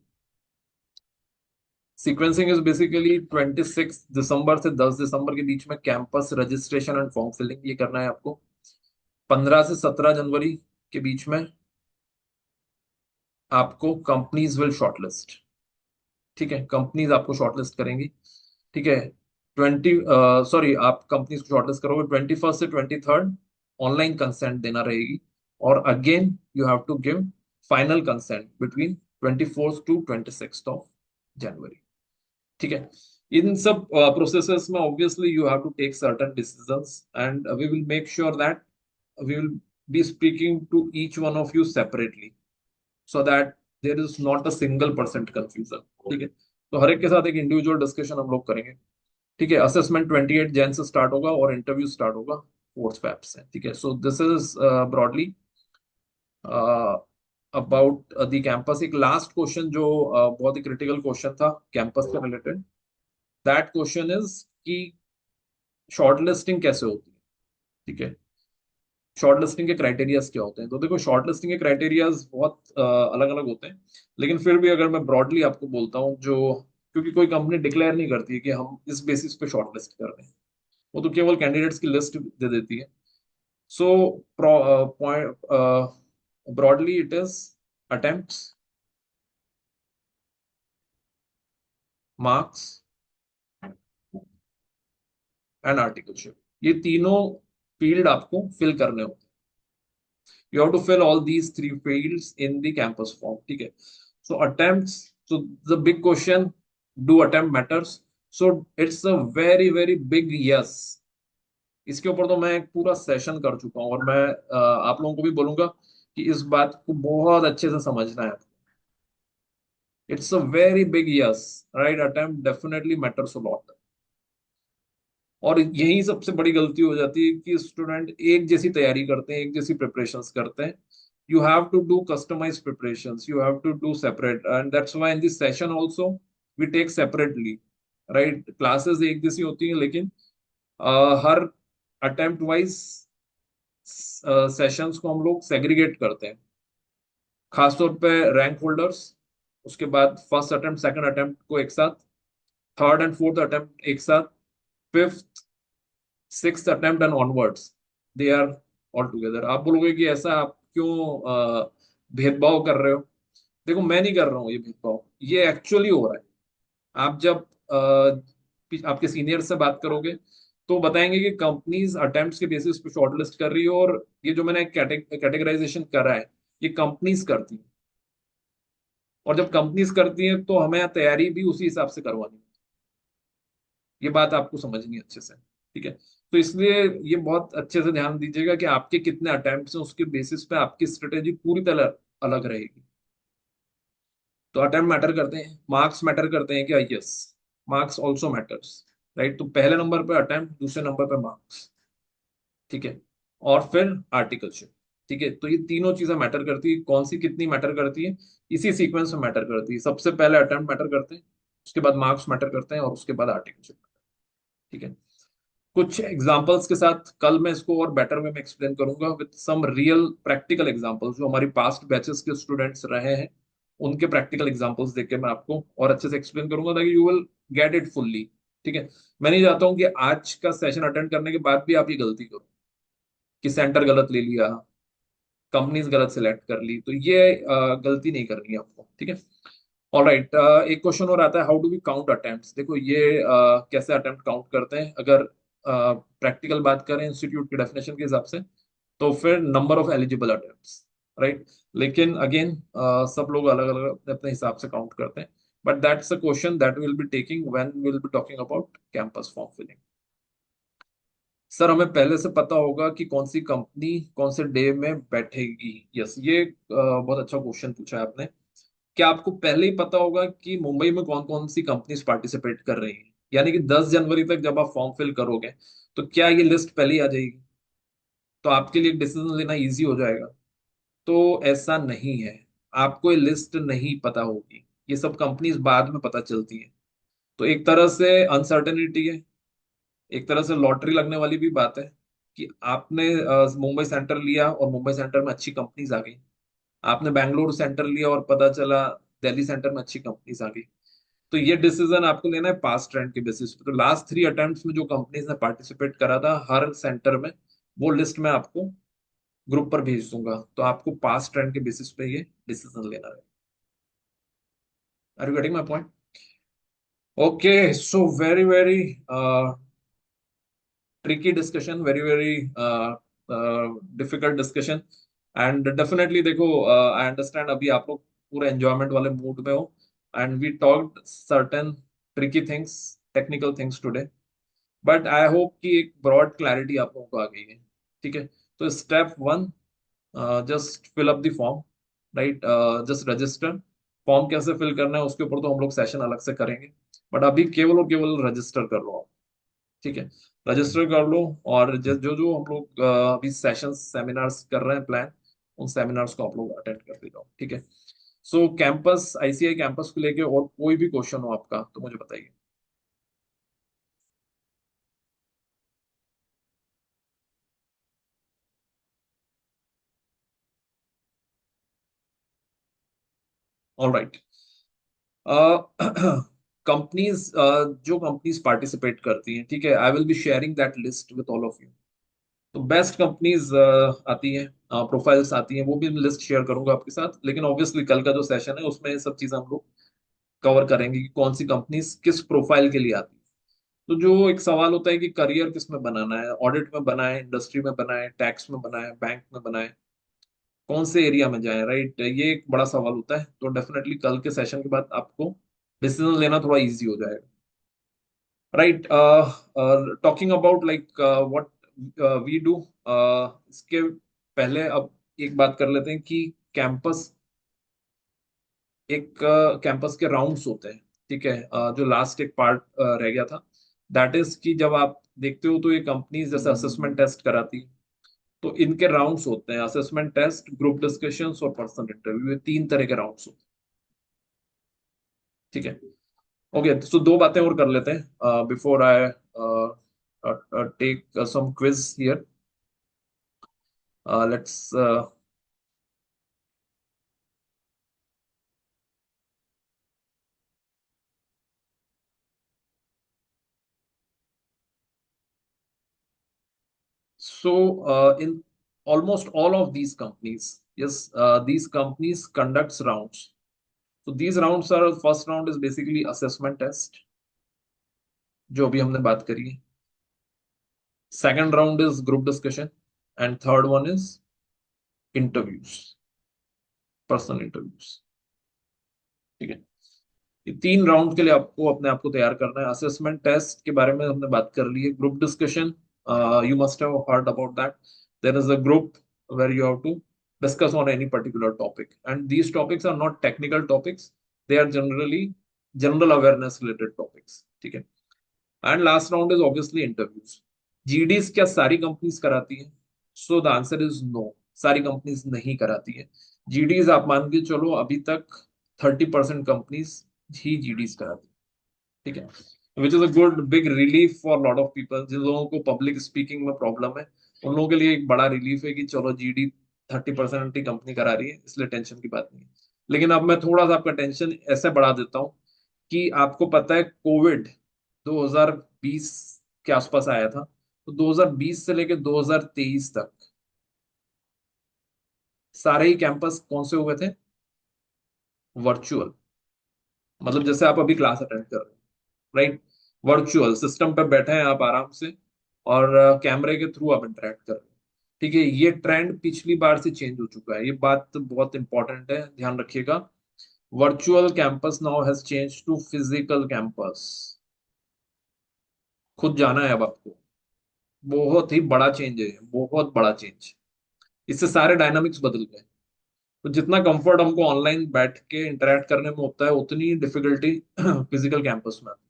सीक्वेंसिंग इज बेसिकली 26 दिसंबर से 10 दिसंबर के बीच में campus registration and form filling ये करना है आपको। 15 से 17 जनवरी के बीच में आपको कंपनीज विल शॉर्टलिस्ट। ठीक है, कंपनीज आपको शॉर्टलिस्ट करेंगी। ठीक है, 20 सॉरी, आप कंपनीज को शॉर्टलिस्ट करोगे 21st से 23rd। ऑनलाइन कंसेंट देना रहेगी। और again you have to give final consent between 24th to 26th of January. ठीक है, इन सब प्रोसेसेस में obviously you have to take certain decisions, and we will make sure that we will be speaking to each one of you separately, so that there is not a single percent confusion. ठीक है, तो हर एक के साथ एक individual discussion हम लोग करेंगे। ठीक है, असेसमेंट 28 जैन से स्टार्ट होगा और इंटरव्यू स्टार्ट होगा 4 फेब से। ठीक है, so this is broadly about the campus. एक लास्ट क्वेश्चन जो बहुत ही क्रिटिकल क्वेश्चन था कैंपस से रिलेटेड, दैट क्वेश्चन इज कि शॉर्टलिस्टिंग कैसे होती है। ठीक है, शॉर्टलिस्टिंग के क्राइटेरियाज क्या होते हैं? तो देखो, शॉर्टलिस्टिंग के क्राइटेरियाज बहुत अलग अलग होते हैं। लेकिन फिर भी अगर मैं ब्रॉडली आपको बोलता हूँ, जो, क्योंकि कोई कंपनी डिक्लेयर नहीं करती है कि हम इस बेसिस पे शॉर्टलिस्ट कर रहे हैं, वो तो केवल कैंडिडेट्स की लिस्ट दे देती है। So point broadly it is attempts, marks and articleship, ये तीनों फील्ड आपको फिल करने होते हैं। You have to fill all these three fields in the campus form, ठीक है। So attempts, so the big question, do attempt matters? So it's a very very big yes. इसके ऊपर तो मैं एक पूरा सेशन कर चुका हूँ, और मैं आप लोगों को भी बोलूंगा कि इस बात को बहुत अच्छे से समझना है। It's a very big yes, right? Attempt definitely matters a lot. और यही सबसे बड़ी गलती हो जाती है कि स्टूडेंट एक जैसी तैयारी करते हैं, एक जैसी प्रिपरेशंस करते हैं। You have to do customise preparations, you have to do separate, and that's why in this session also we take separately, right? Classes एक जैसी होती हैं, लेकिन हर अटेम्प्ट वाइज सेशंस को हम लोग सेग्रीगेट करते हैं। खासतौर पे रैंक होल्डर्स, उसके बाद फर्स्ट अटेम्प्ट सेकंड अटेम्प्ट को एक साथ, थर्ड एंड फोर्थ अटेम्प्ट एक साथ, fifth sixth attempt and onwards they are all together. आप बोलोगे कि ऐसा आप क्यों भेदभाव कर रहे हो? देखो, मैं नहीं कर रहा हूँ ये भेदभाव, ये एक्चुअली हो रहा है। आप जब आपके सीनियर से बात करोगे तो बताएंगे कि कंपनीज अटेम्प्ट्स के बेसिस पे शॉर्टलिस्ट कर रही है, और ये जो मैंने कैटेगराइजेशन करा है, ये कंपनीज करती है। और जब कंपनीज करती हैं तो हमें तैयारी भी उसी हिसाब से करवानी है। ये बात आपको समझनी है अच्छे से, ठीक है? तो इसलिए ये बहुत अच्छे से ध्यान दीजिएगा कि आपके कितने अटेम्प्ट्स हैं, उसके बेसिस पे आपकी स्ट्रेटेजी पूरी तरह अलग रहेगी। तो अटेम्प्ट मैटर करते हैं, मार्क्स मैटर करते हैं क्या? Yes, marks also matters, right? तो पहले नंबर पे अटेम्प्ट, दूसरे नंबर पे मार्क्स, ठीक है। और फिर आर्टिकलशिप, ठीक है। तो ये तीनों चीजें मैटर करती है। कौन सी कितनी मैटर करती है? इसी सीक्वेंस में मैटर करती है। सबसे पहले अटेम्प्ट मैटर करते हैं, उसके बाद मार्क्स मैटर करते हैं, और उसके बाद आर्टिकलशिप, ठीक है। कुछ एग्जांपल्स के साथ कल मैं इसको और बेटर वे में एक्सप्लेन करूंगा with some real practical examples, जो हमारी पास्ट बैचेस के स्टूडेंट्स रहे हैं, उनके प्रैक्टिकल एग्जांपल्स देख के मैं आपको और अच्छे से एक्सप्लेन करूंगा, ताकि you will get it fully, ठीक है। मैं नहीं चाहता हूं कि आज का सेशन अटेंड करने के बाद भी आप ये गलती करो कि सेंटर गलत ले लिया, कंपनीज गलत सिलेक्ट कर ली। तो ये गलती नहीं करनी है आपको, ठीक है। ऑलराइट, एक क्वेश्चन और आता है, how do we count attempts? देखो, ये कैसे अटेम्प्ट काउंट करते हैं? अगर प्रैक्टिकल बात करें इंस्टीट्यूट की डेफिनेशन के हिसाब से, तो फिर number of eligible attempts, right? लेकिन अगेन सब लोग अलग अलग अपने अपने हिसाब से काउंट करते हैं। But that's a question that will be taking when will be talking about campus form filling. Sir, हमें पहले से पता होगा कि कौन सी कंपनी कौन से डे में बैठेगी? यस, ये बहुत अच्छा क्वेश्चन पूछा है आपने। क्या आपको पहले ही पता होगा कि मुंबई में कौन कौन सी कंपनीज पार्टिसिपेट कर रही हैं? यानी कि 10 जनवरी तक जब आप फॉर्म फिल करोगे, तो क्या ये लिस्ट पहले ही आ जाएगी, तो आपके लिए डिसीजन लेना इजी हो जाएगा? तो ऐसा नहीं है। आपको ये लिस्ट नहीं पता होगी, ये सब कंपनीज बाद में पता चलती है। तो एक तरह से अनसर्टेनिटी है, एक तरह से लॉटरी लगने वाली भी बात है कि आपने मुंबई सेंटर लिया और मुंबई सेंटर में अच्छी कंपनीज आ गई। आपने बैंगलोर सेंटर लिया और पता चला दिल्ली सेंटर में अच्छी कंपनीज आ गई। तो ये डिसीजन आपको लेना है पास्ट ट्रेंड के बेसिस पे। तो लास्ट 3 अटेम्प्ट्स में जो कंपनीज ने पार्टिसिपेट करा था हर सेंटर में, वो लिस्ट मैं आपको ग्रुप पर भेज दूंगा। तो आपको पास्ट ट्रेंड के बेसिस पे ये डिसीजन लेना है। Are you getting my point? Okay, so very very tricky discussion, very very difficult discussion. And definitely देखो, आई अंडरस्टैंड अभी आप लोग पूरे एंजॉयमेंट वाले मूड में हो, and we talked certain tricky things, technical things today. But I hope कि एक ब्रॉड क्लैरिटी आप लोगों को आ गई है, ठीक है। तो step one, just fill up the form, right? Just register. Form कैसे फिल करना है उसके ऊपर तो हम लोग सेशन अलग से करेंगे, बट अभी केवल और केवल रजिस्टर कर लो आप, ठीक है। रजिस्टर कर लो, और जो जो जो हम लोग अभी सेशंस सेमिनार्स कर रहे हैं प्लान, उन सेमिनार्स को आप लोग अटेंड कर लीजिए, ठीक है। सो कैंपस, आईसीआई कैंपस को लेके और कोई भी क्वेश्चन हो आपका तो मुझे बताइए। All right. कंपनीज जो कंपनीज पार्टिसिपेट करती हैं, ठीक है, I will be sharing that list with all of you. तो बेस्ट कंपनीज आती हैं, प्रोफाइल्स आती हैं, वो भी मैं लिस्ट शेयर करूंगा आपके साथ। लेकिन ऑब्वियसली कल का जो सेशन है उसमें ये सब चीजें हम लोग कवर करेंगे कि कौन सी कंपनीज किस प्रोफाइल के लिए आती है। तो जो एक सवाल होता है कि करियर किस में बनाना है, ऑडिट में बनाए, इंडस्ट्री में बनाए, टैक्स में बनाए, बैंक में बनाए, कौन से एरिया में जाए, राइट, ये एक बड़ा सवाल होता है। तो डेफिनेटली कल के सेशन के बाद आपको डिसीजन लेना थोड़ा इजी हो जाएगा, right. Talking about like what we do, इसके पहले अब एक बात कर लेते हैं कि कैंपस, एक कैंपस के राउंड्स होते हैं, ठीक है। जो लास्ट एक पार्ट रह गया था, दैट इज कि जब आप देखते हो तो ये कंपनी जैसे असेसमेंट टेस्ट कराती है, तो इनके राउंड्स होते हैं, असेसमेंट टेस्ट, ग्रुप डिस्कशंस और पर्सनल इंटरव्यू, ये तीन तरह के राउंड्स होते हैं, ठीक है। ओके, तो दो बातें और कर लेते हैं before I take some quiz here. Let's so in almost all of these companies, yes, these companies conducts rounds. So these rounds are, first round is basically assessment test, जो अभी हमने बात करी है। Second round is group discussion, and third one is interviews, personal interviews, ठीक है। ये तीन राउंड के लिए आपको अपने आप को तैयार करना है। असेसमेंट टेस्ट के बारे में हमने बात कर ली है। Group discussion, you must have heard about that. There is a group where you have to discuss on any particular topic, and these topics are not technical topics, they are generally general awareness related topics, ठीक है। And last round is obviously interviews. GDs क्या सारी companies कराती है? So the answer is no, सारी companies नहीं कराती है। जीडीज आप मान के चलो अभी तक 30% कंपनीज ही जीडीज कराती है, ठीक है। Which is a good big relief for lot of people, जिन लोगों को पब्लिक स्पीकिंग में प्रॉब्लम है, उन लोगों के लिए एक बड़ा रिलीफ है कि चलो जीडी 30% ही कंपनी करा रही है, इसलिए टेंशन की बात नहीं है। लेकिन अब मैं थोड़ा सा आपका टेंशन ऐसे बढ़ा देता हूँ कि आपको पता है कोविड 2020 के आसपास आया था, तो 2020 से लेकर 2023 तक सारे ही कैंपस कौन से हुए थे? वर्चुअल। मतलब जैसे आप अभी क्लास अटेंड कर रहे हो, राइट, वर्चुअल सिस्टम पे बैठे हैं आप आराम से, और कैमरे के थ्रू आप इंटरेक्ट कर रहे हो, ठीक है। ये ट्रेंड पिछली बार से चेंज हो चुका है, ये बात तो बहुत इंपॉर्टेंट है, ध्यान रखिएगा। Virtual campus now has change to physical campus. खुद जाना है अब आपको, बहुत ही बड़ा चेंज है, बहुत बड़ा चेंज। इससे सारे डायनामिक्स बदल गए। तो जितना कंफर्ट हमको ऑनलाइन बैठ के इंटरेक्ट करने में होता है, उतनी डिफिकल्टी फिजिकल कैंपस में आती है।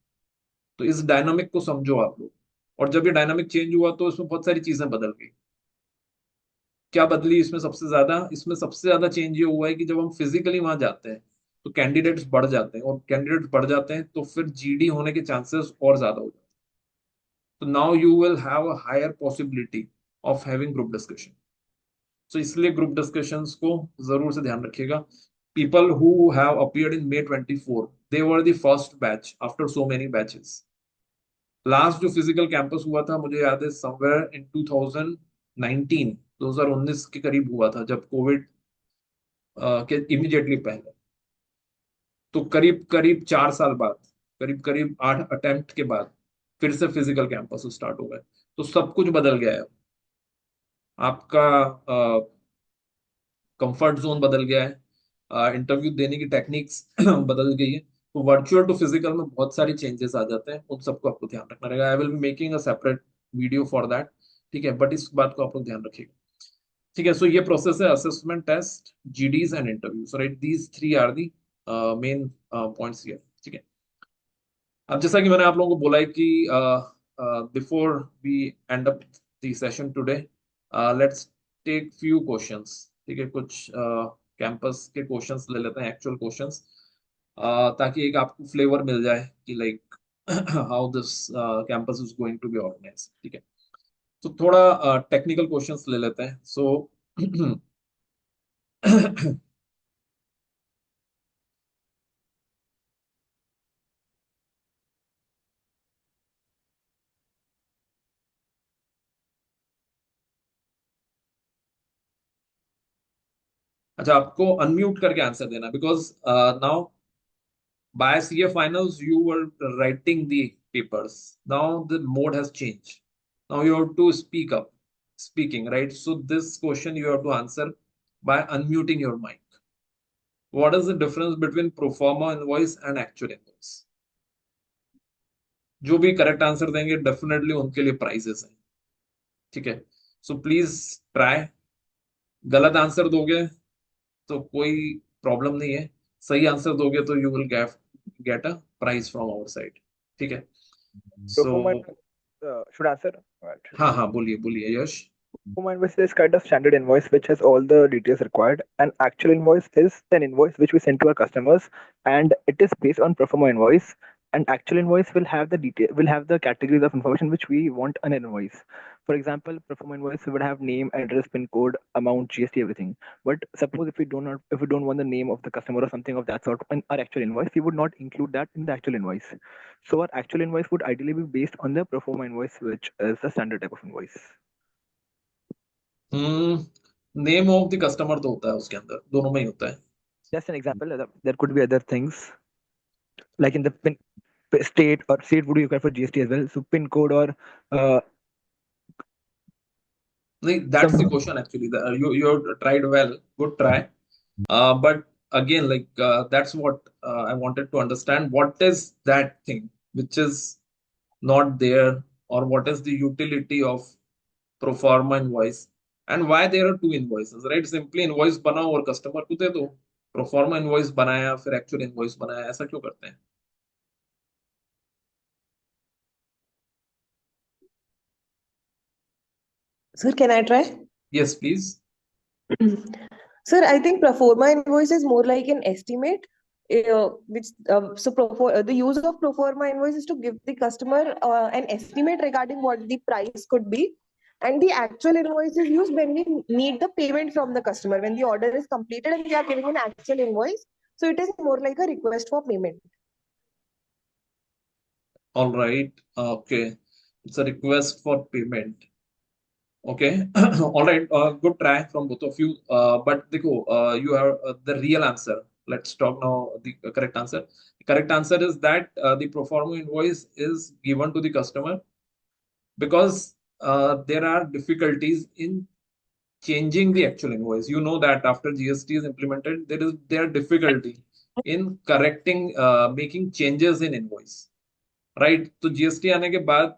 तो इस डायनामिक को समझो आप लोग। और जब ये डायनामिक चेंज हुआ तो इसमें बहुत सारी चीजें बदल गई। क्या बदली इसमें सबसे ज्यादा? इसमें सबसे ज्यादा चेंज ये हुआ है कि जब हम फिजिकली वहां जाते हैं तो कैंडिडेट्स बढ़ जाते हैं, और कैंडिडेट्स बढ़ जाते हैं तो फिर जीडी होने के चांसेस और ज्यादा हो जाते हैं। तो now you will have a higher possibility of having group discussion. तो इसलिए ग्रुप डिस्कशंस को जरूर से ध्यान रखिएगा। People who have appeared in May 24, they were the first batch after so many batches. Last जो फिजिकल कैंपस हुआ था मुझे याद है समवेयर इन 2019, 2019 के करीब हुआ था, जब कोविड के इमीडिएटली पहले। तो करीब करीब 4 साल बाद, करीब करीब 8 अटेम्प्ट के बाद फिर से फिजिकल कैंपस स्टार्ट हो गए। तो सब कुछ बदल गया है। आपका कंफर्ट जोन बदल गया है, इंटरव्यू देने की टेक्निक्स बदल गई है। तो वर्चुअल टू फिजिकल में बहुत सारी चेंजेस आ जाते हैं, उन सबको आपको ध्यान रखना रहेगा। I will be making a separate video for that, ठीक है। बट इस बात को आप लोग ध्यान रखिएगा, ठीक है। सो ये प्रोसेस है, assessment test, GDs and interviews, right, these three are the main points here, ठीक है। अब जैसा कि मैंने आप लोगों को बोला है कि before we end up the session today, let's take few questions, ठीक है। कुछ कैंपस के क्वेश्चंस ले लेते हैं, एक्चुअल क्वेश्चंस, ताकि एक आपको फ्लेवर मिल जाए कि like how this campus is going to be organise, ठीक है। तो थोड़ा टेक्निकल क्वेश्चंस ले लेते हैं। सो अच्छा, आपको अनम्यूट करके आंसर देना, because now By CA finals you were writing the papers. Now the mode has changed. Now you have to speak up, speaking, right? So this question you have to answer by unmuting your mic. What is the difference between pro forma invoice and actual invoice? जो भी correct answer देंगे definitely उनके लिए prices हैं, ठीक है? So please try. गलत answer दोगे तो कोई प्रॉब्लम नहीं है, सही आंसर दोगे तो you will get a prize from our side, ठीक है? Pro so forma should answer. Right. हाँ हाँ, बोलिए बोलिए यश। Pro forma invoice is kind of standard invoice which has all the details required. An actual invoice is an invoice which we send to our customers, and it is based on pro forma invoice. An actual invoice will have the detail, will have the categories of information which we want on an invoice. For example, pro forma invoice would have name, address, pin code, amount, GST, everything. But suppose if we don't want the name of the customer or something of that sort in our actual invoice, we would not include that in the actual invoice. So our actual invoice would ideally be based on the pro forma invoice, which is the standard type of invoice. Name of the customer तो होता है उसके अंदर, दोनों में ही होता है। Just an example. There could be other things like in the pin state or state would be required for GST as well. So pin code or uh, नहीं, that's the some. question actually. You tried well, good try. But again, like that's what I wanted to understand. What is that thing which is not there, or what is the utility of pro forma invoice, and why there are two invoices, right? Simply invoice बनाओ और customer को दे दो। pro forma invoice बनाया फिर actual invoice बनाया, ऐसा क्यों करते हैं? Sir, can I try? Yes, please. Sir, I think pro forma invoice is more like an estimate. The use of pro forma invoice is to give the customer an estimate regarding what the price could be, and the actual invoice is used when we need the payment from the customer, when the order is completed and we are giving an actual invoice. So it is more like a request for payment. All right. Okay. It's a request for payment. Okay. All right. Good try from both of you. But देखो, you have the real answer. Let's talk now the correct answer. The correct answer is that the pro forma invoice is given to the customer because there are difficulties in changing the actual invoice. You know that after GST is implemented, there are difficulty in correcting, making changes in invoice. Right? तो GST आने के बाद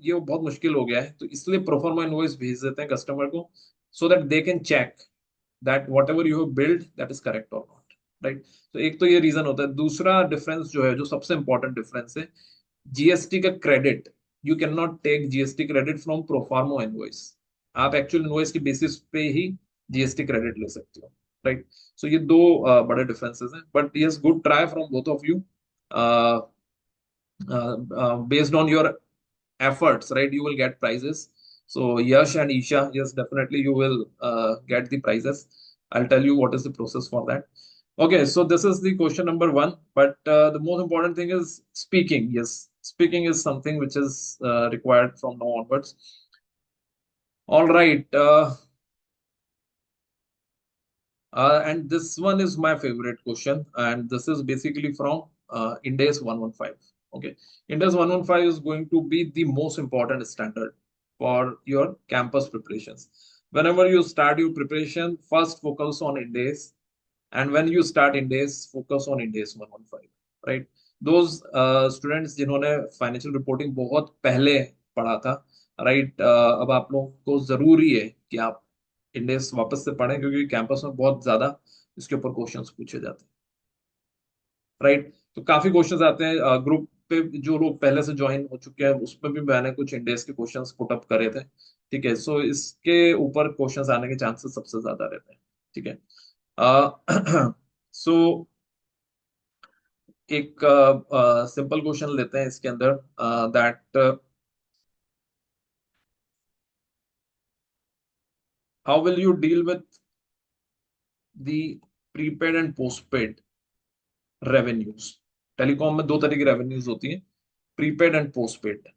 ये बहुत मुश्किल हो गया है, तो इसलिए प्रोफार्मा इनवॉइस भेज देते हैं कस्टमर को, so that they can check that whatever you have build that is correct और नॉट, राइट? तो एक तो ये रीजन होता है। दूसरा डिफरेंस जो है, जो सबसे इंपॉर्टेंट डिफरेंस है, जीएसटी का credit, you can not take GST credit from proforma invoice. आप एक्चुअल इनवॉइस के बेसिस पे ही जीएसटी क्रेडिट ले सकते हो, राइट? सो ये दो बड़े डिफरेंसेस हैं, but yes, good try from both of you. Based on your efforts, right, you will get prizes. So Yash and Isha, yes, definitely you will get the prizes. I'll tell you what is the process for that. Okay, so this is the question number one, but the most important thing is speaking. Yes, speaking is something which is required from now onwards. All right, and this one is my favorite question, and this is basically from Indes 115. Okay, Indes 115 is going to be the most important standard for your campus preparations. Whenever you start your preparation, first focus on Indes, and when you start Indes, focus on Indes 115, right? Those students जिन्होंने financial reporting बहुत पहले पढ़ा था, right, अब आप लोगों को जरूरी है कि आप इंडेक्स वापस से पढ़ें, क्योंकि कैंपस में बहुत ज्यादा इसके ऊपर क्वेश्चंस पूछे जाते हैं, राइट? तो काफी क्वेश्चंस आते हैं ग्रुप पे, जो लोग पहले से ज्वाइन हो चुके हैं उसमें भी मैंने कुछ इंडेक्स के क्वेश्चंस पुट अप करे थे, ठीक है? सो इसके ऊपर क्वेश्चंस आने के चांसेस सबसे ज्यादा रहते हैं, ठीक है? सो एक सिंपल क्वेश्चन लेते हैं इसके अंदर, that how will you deal with the prepaid and postpaid revenues? Telecom में दो तरह की रेवेन्यूज होती हैं, प्रीपेड एंड पोस्टपेड,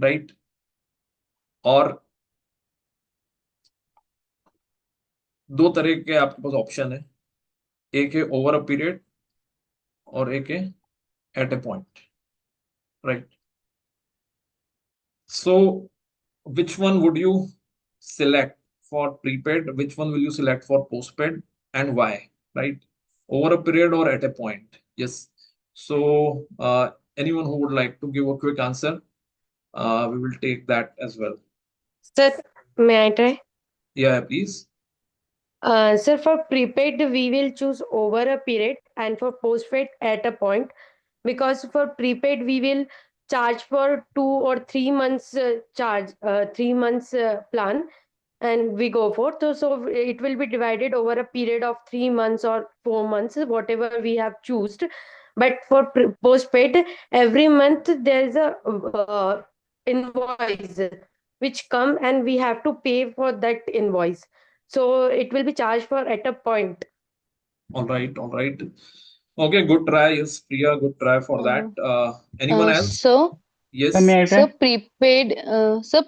राइट? और दो तरह के आपके पास ऑप्शन है, एक है ओवर अ पीरियड और एक है at a point, right? So which one would you select for prepaid, which one will you select for postpaid, and why, right? Over a period or at a point? Yes. So anyone who would like to give a quick answer, we will take that as well. Sir, may I try? Yeah, please. Sir, for prepaid, we will choose over a period, and for postpaid at a point. Because for prepaid, we will charge for 2 or 3 months charge, 3 months plan, and we go for. So it will be divided over a period of 3 months or 4 months, whatever we have chosen. But for postpaid, every month there is a invoice which come, and we have to pay for that invoice. So it will be charged for at a point. All right, all right. Okay, good try. Yes, Priya, good try for that. Anyone else? So Yes. May I sir try?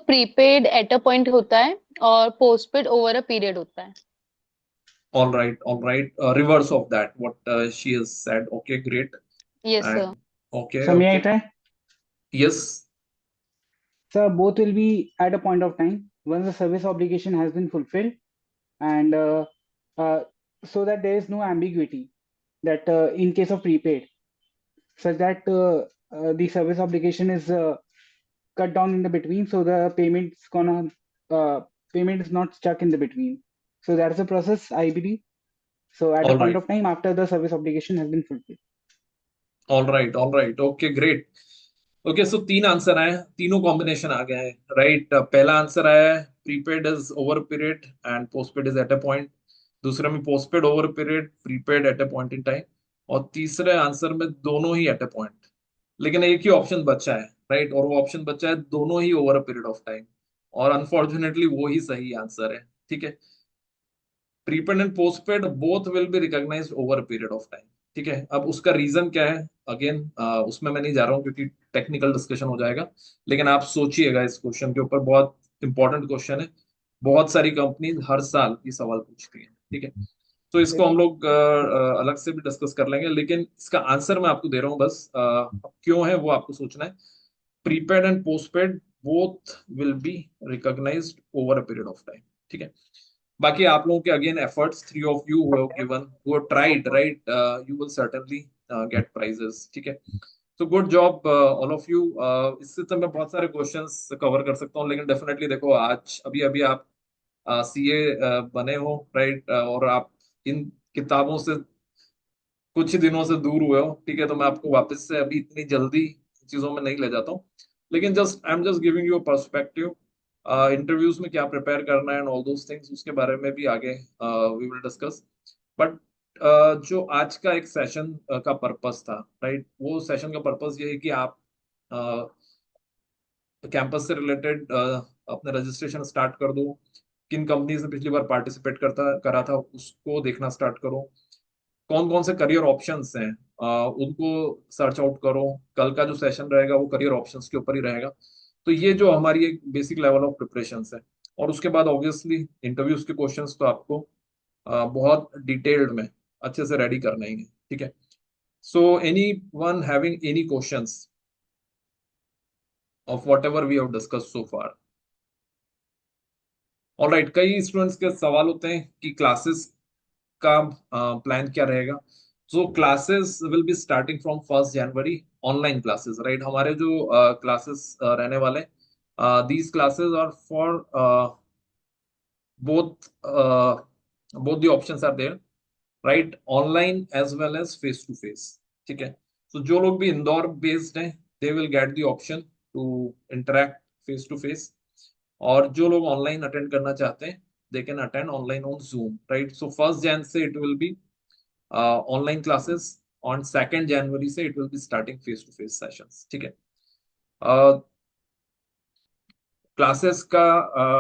Prepaid at a point होता है और postpaid over a period होता है. All right, all right. Reverse of that, what she has said. Okay, great. Yes, sir. And okay, So may I okay. try? Yes. So both will be at a point of time once the service obligation has been fulfilled, and so that there is no ambiguity that in case of prepaid, such that the service obligation is cut down in the between, so the payment is not stuck in the between. So that is the process, I believe. So at a All point right. of time after the service obligation has been fulfilled. All right, all right. Okay, great. Okay, so तीन answer आए, तीनों combination आ गए हैं, right? पहला answer आया है prepaid is over period and postpaid is at a point. दूसरे में postpaid over period, prepaid at a point in time. और तीसरे आंसर में दोनों ही एट ए पॉइंट, लेकिन एक ही ऑप्शन बचा है, राइट? और वो ऑप्शन बचा है दोनों ही over a period of time, और अनफॉर्चुनेटली वो ही सही आंसर है, ठीक है? Prepaid and postpaid both will be recognised over a period of time, ठीक है? अब उसका रीजन क्या है, अगेन उसमें मैं नहीं जा रहा हूँ क्योंकि टेक्निकल डिस्कशन हो जाएगा, लेकिन आप सोचिएगा इस क्वेश्चन के ऊपर, बहुत इंपॉर्टेंट क्वेश्चन है। बहुत सारी कंपनीज हर साल ये सवाल पूछती हैं, ठीक है? तो इसको हम लोग अलग से भी डिस्कस कर लेंगे, लेकिन इसका आंसर मैं आपको दे रहा हूँ बस। क्यों है वो आपको सोचना है। Prepaid and postpaid both will be recognised over a period of time, ठीक है? बाकी आप लोगों के again efforts, 3 of you who have given, who have tried, right? You will certainly get prizes, ठीक है? तो good job all of you. इससे तो मैं बहुत सारे क्वेश्चंस कवर कर सकता हूँ, लेकिन डेफिनेटली देखो, आज अभी अभी आप सीए बने हो, राइट? और आप इन किताबों से कुछ ही दिनों से दूर हुए हो, ठीक है? तो मैं आपको वापस से अभी इतनी जल्दी चीजों में नहीं ले जाता हूँ, लेकिन just I am just giving you a perspective. Interviews में क्या प्रिपेयर करना है एंड ऑल दोस थिंग्स, उसके बारे में भी आगे वी विल डिस्कस। बट जो आज का एक सेशन का पर्पस था, राइट? वो सेशन का पर्पस ये है कि आप कैंपस से रिलेटेड अपने रजिस्ट्रेशन स्टार्ट कर दो। किन कंपनीज ने पिछली बार पार्टिसिपेट करा था उसको देखना स्टार्ट करो। कौन कौन से करियर ऑप्शंस हैं उनको सर्च आउट करो। कल का जो सेशन रहेगा वो करियर ऑप्शंस के ऊपर ही रहेगा। तो ये जो हमारी एक बेसिक लेवल ऑफ प्रिपरेशन है, और उसके बाद ऑब्वियसली इंटरव्यूज के क्वेश्चंस तो आपको बहुत डिटेल्ड में अच्छे से रेडी करना ही है, ठीक है? So anyone having any questions of whatever we have discuss so far? Alright, कई स्टूडेंट्स के सवाल होते हैं कि क्लासेस का प्लान क्या रहेगा। So classes will be starting from 1 January, online classes, right? हमारे जो क्लासेस रहने वाले, these classes are for both both the options are there, right? Online as well as face to face, ठीक है? So जो लोग भी इंदौर बेस्ड हैं, they will get the option to interact face to face, और जो लोग ऑनलाइन अटेंड करना चाहते हैं, they can attend online on Zoom, right? So 1 Jan से it will be online classes, on 2 January से it will be starting face to face sessions, ठीक है? क्लासेस का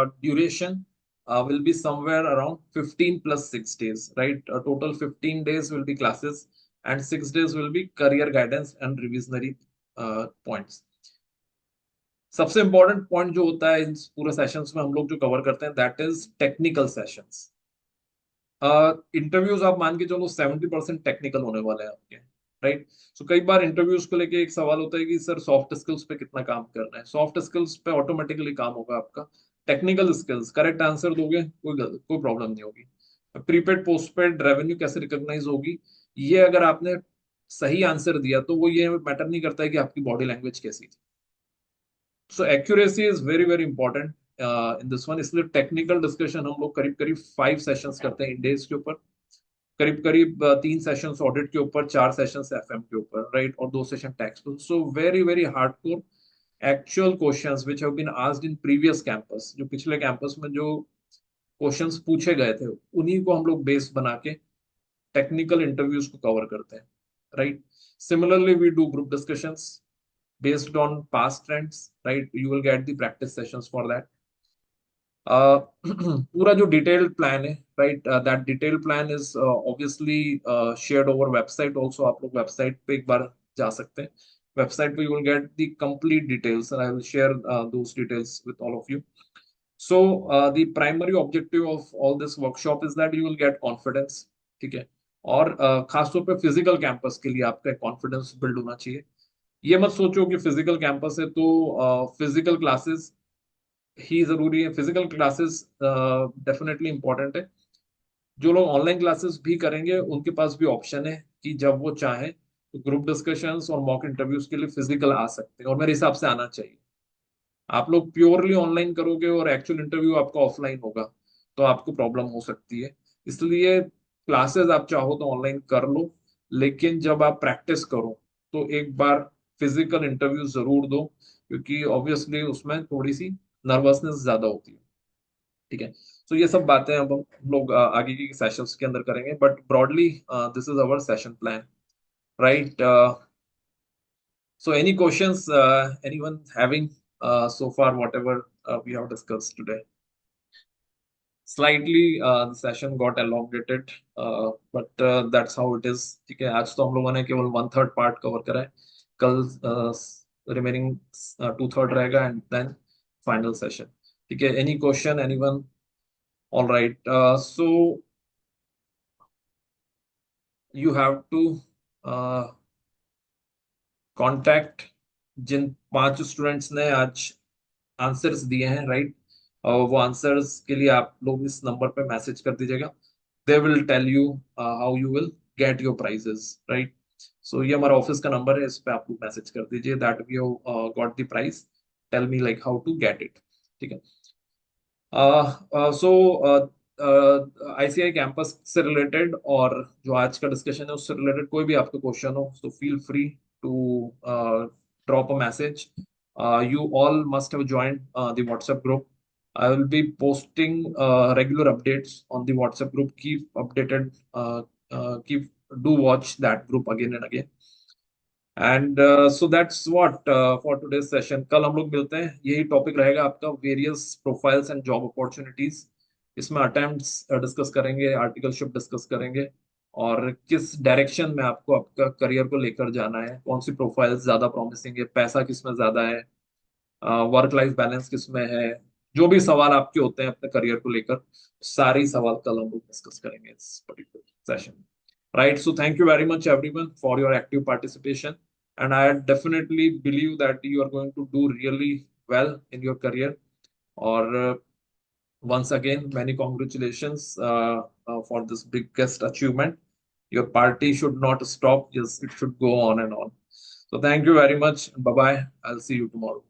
duration will be somewhere around 15 plus 6 days, right? A total 15 days will be classes and 6 days will be career guidance and revisionary points. सबसे important point जो होता है इन पूरे sessions में हम लोग जो कवर करते हैं, that is technical sessions. Interviews आप मान के चलो 70% टेक्निकल होने वाले हैं आपके, राइट। सो कई बार इंटरव्यूज को लेके एक सवाल होता है कि सर सॉफ्ट स्किल्स पे कितना काम करना है। सॉफ्ट स्किल्स पे ऑटोमेटिकली काम होगा आपका। टेक्निकल स्किल्स करेक्ट आंसर दोगे कोई प्रॉब्लम नहीं होगी। प्रीपेड पोस्टपेड रेवेन्यू कैसे रिकॉग्नाइज होगी, ये अगर आपने सही आंसर दिया तो वो ये मैटर नहीं करता है कि आपकी बॉडी लैंग्वेज कैसी थी। So accuracy is very very important in this one. इसलिए टेक्निकल डिस्कशन हम लोग करीब करीब 5 सेशंस करते हैं इंडेज के ऊपर, करीब करीब 3 सेशंस ऑडिट के ऊपर, 4 सेशंस एफएम के ऊपर, राइट, और 2 सेशन टैक्स पे। So very very hardcore actual questions which have been asked in previous campus, जो पिछले कैंपस में जो क्वेश्चंस पूछे गए थे उन्हीं को हम लोग बेस बना के टेक्निकल इंटरव्यूज को कवर करते हैं, राइट। Similarly we do group discussions based on past trends, right? You will get the practice sessions for that. पूरा जो डिटेल्ड प्लान है, right, that detailed plan is obviously shared over website also. आप लोग website पे एक बार जा सकते हैं। वेबसाइट पे you will get the complete details and I will share those details with all of you. So the primary objective of all this workshop is that you will get confidence, ठीक है। और खासतौर पे physical campus के लिए आपका confidence build होना चाहिए। ये मत सोचो कि फिजिकल कैंपस है तो फिजिकल क्लासेस ही जरूरी है। फिजिकल क्लासेस डेफिनेटली इंपॉर्टेंट है। जो लोग ऑनलाइन क्लासेस भी करेंगे उनके पास भी ऑप्शन है कि जब वो चाहें तो ग्रुप डिस्कशंस और मॉक इंटरव्यूज के लिए फिजिकल आ सकते हैं, और मेरे हिसाब से आना चाहिए। आप लोग प्योरली ऑनलाइन करोगे और एक्चुअल इंटरव्यू आपका ऑफलाइन होगा तो आपको प्रॉब्लम हो सकती है। इसलिए क्लासेस आप चाहो तो ऑनलाइन कर लो, लेकिन जब आप प्रैक्टिस करो तो एक बार फिजिकल इंटरव्यू जरूर दो, क्योंकि ऑब्वियसली उसमें थोड़ी सी नर्वसनेस ज्यादा होती है, ठीक है। तो ये सब बातें अब हम लोग आगे की सेशंस के अंदर करेंगे, but broadly this is our session plan, right. So any questions anyone having so far whatever we have discussed today? Slightly the session got elongated, but that's how it is, ठीक है। आज तो हम लोगों ने केवल 1/3 पार्ट कवर करा है, कल रिमेनिंग 2/3 रहेगा एंड देन फाइनल सेशन, ठीक है। Any question anyone? All right, so you have to contact जिन 5 स्टूडेंट्स ने आज आंसर्स दिए हैं, राइट, और वो आंसर्स के लिए आप लोग इस नंबर पे मैसेज कर दीजिएगा। They will tell you how you will get your prizes, right. So ये हमारा ऑफिस का नंबर है, इस पे आप लोग मैसेज कर दीजिए that we have got the price, tell me like how to get it, ठीक है। सो आईसीआई कैंपस से रिलेटेड और जो आज का डिस्कशन है उससे रिलेटेड कोई भी आपका क्वेश्चन हो तो feel free to drop a message. You all must have joined the WhatsApp group. I will be posting regular updates on the WhatsApp group. Keep updated. Do watch that group again and again. And so that's what for today's session. कल हम लोग मिलते हैं, यही topic रहेगा आपका various profiles and job opportunities. इसमें attempts discuss करेंगे, आर्टिकलशिप डिस्कस करेंगे, और किस डायरेक्शन में आपको आपका करियर को लेकर जाना है, कौन सी प्रोफाइल ज्यादा प्रॉमिसिंग है, पैसा किसमें ज्यादा है, वर्क लाइफ बैलेंस किसमें है। जो भी सवाल आपके होते हैं अपने करियर को लेकर, सारे सवाल कल हम लोग डिस्कस करेंगे इस particular session, right. So thank you very much everyone for your active participation, and I definitely believe that you are going to do really well in your career. Or once again, many congratulations for this biggest achievement. Your party should not stop; yes, it should go on and on. So thank you very much. Bye bye. I'll see you tomorrow.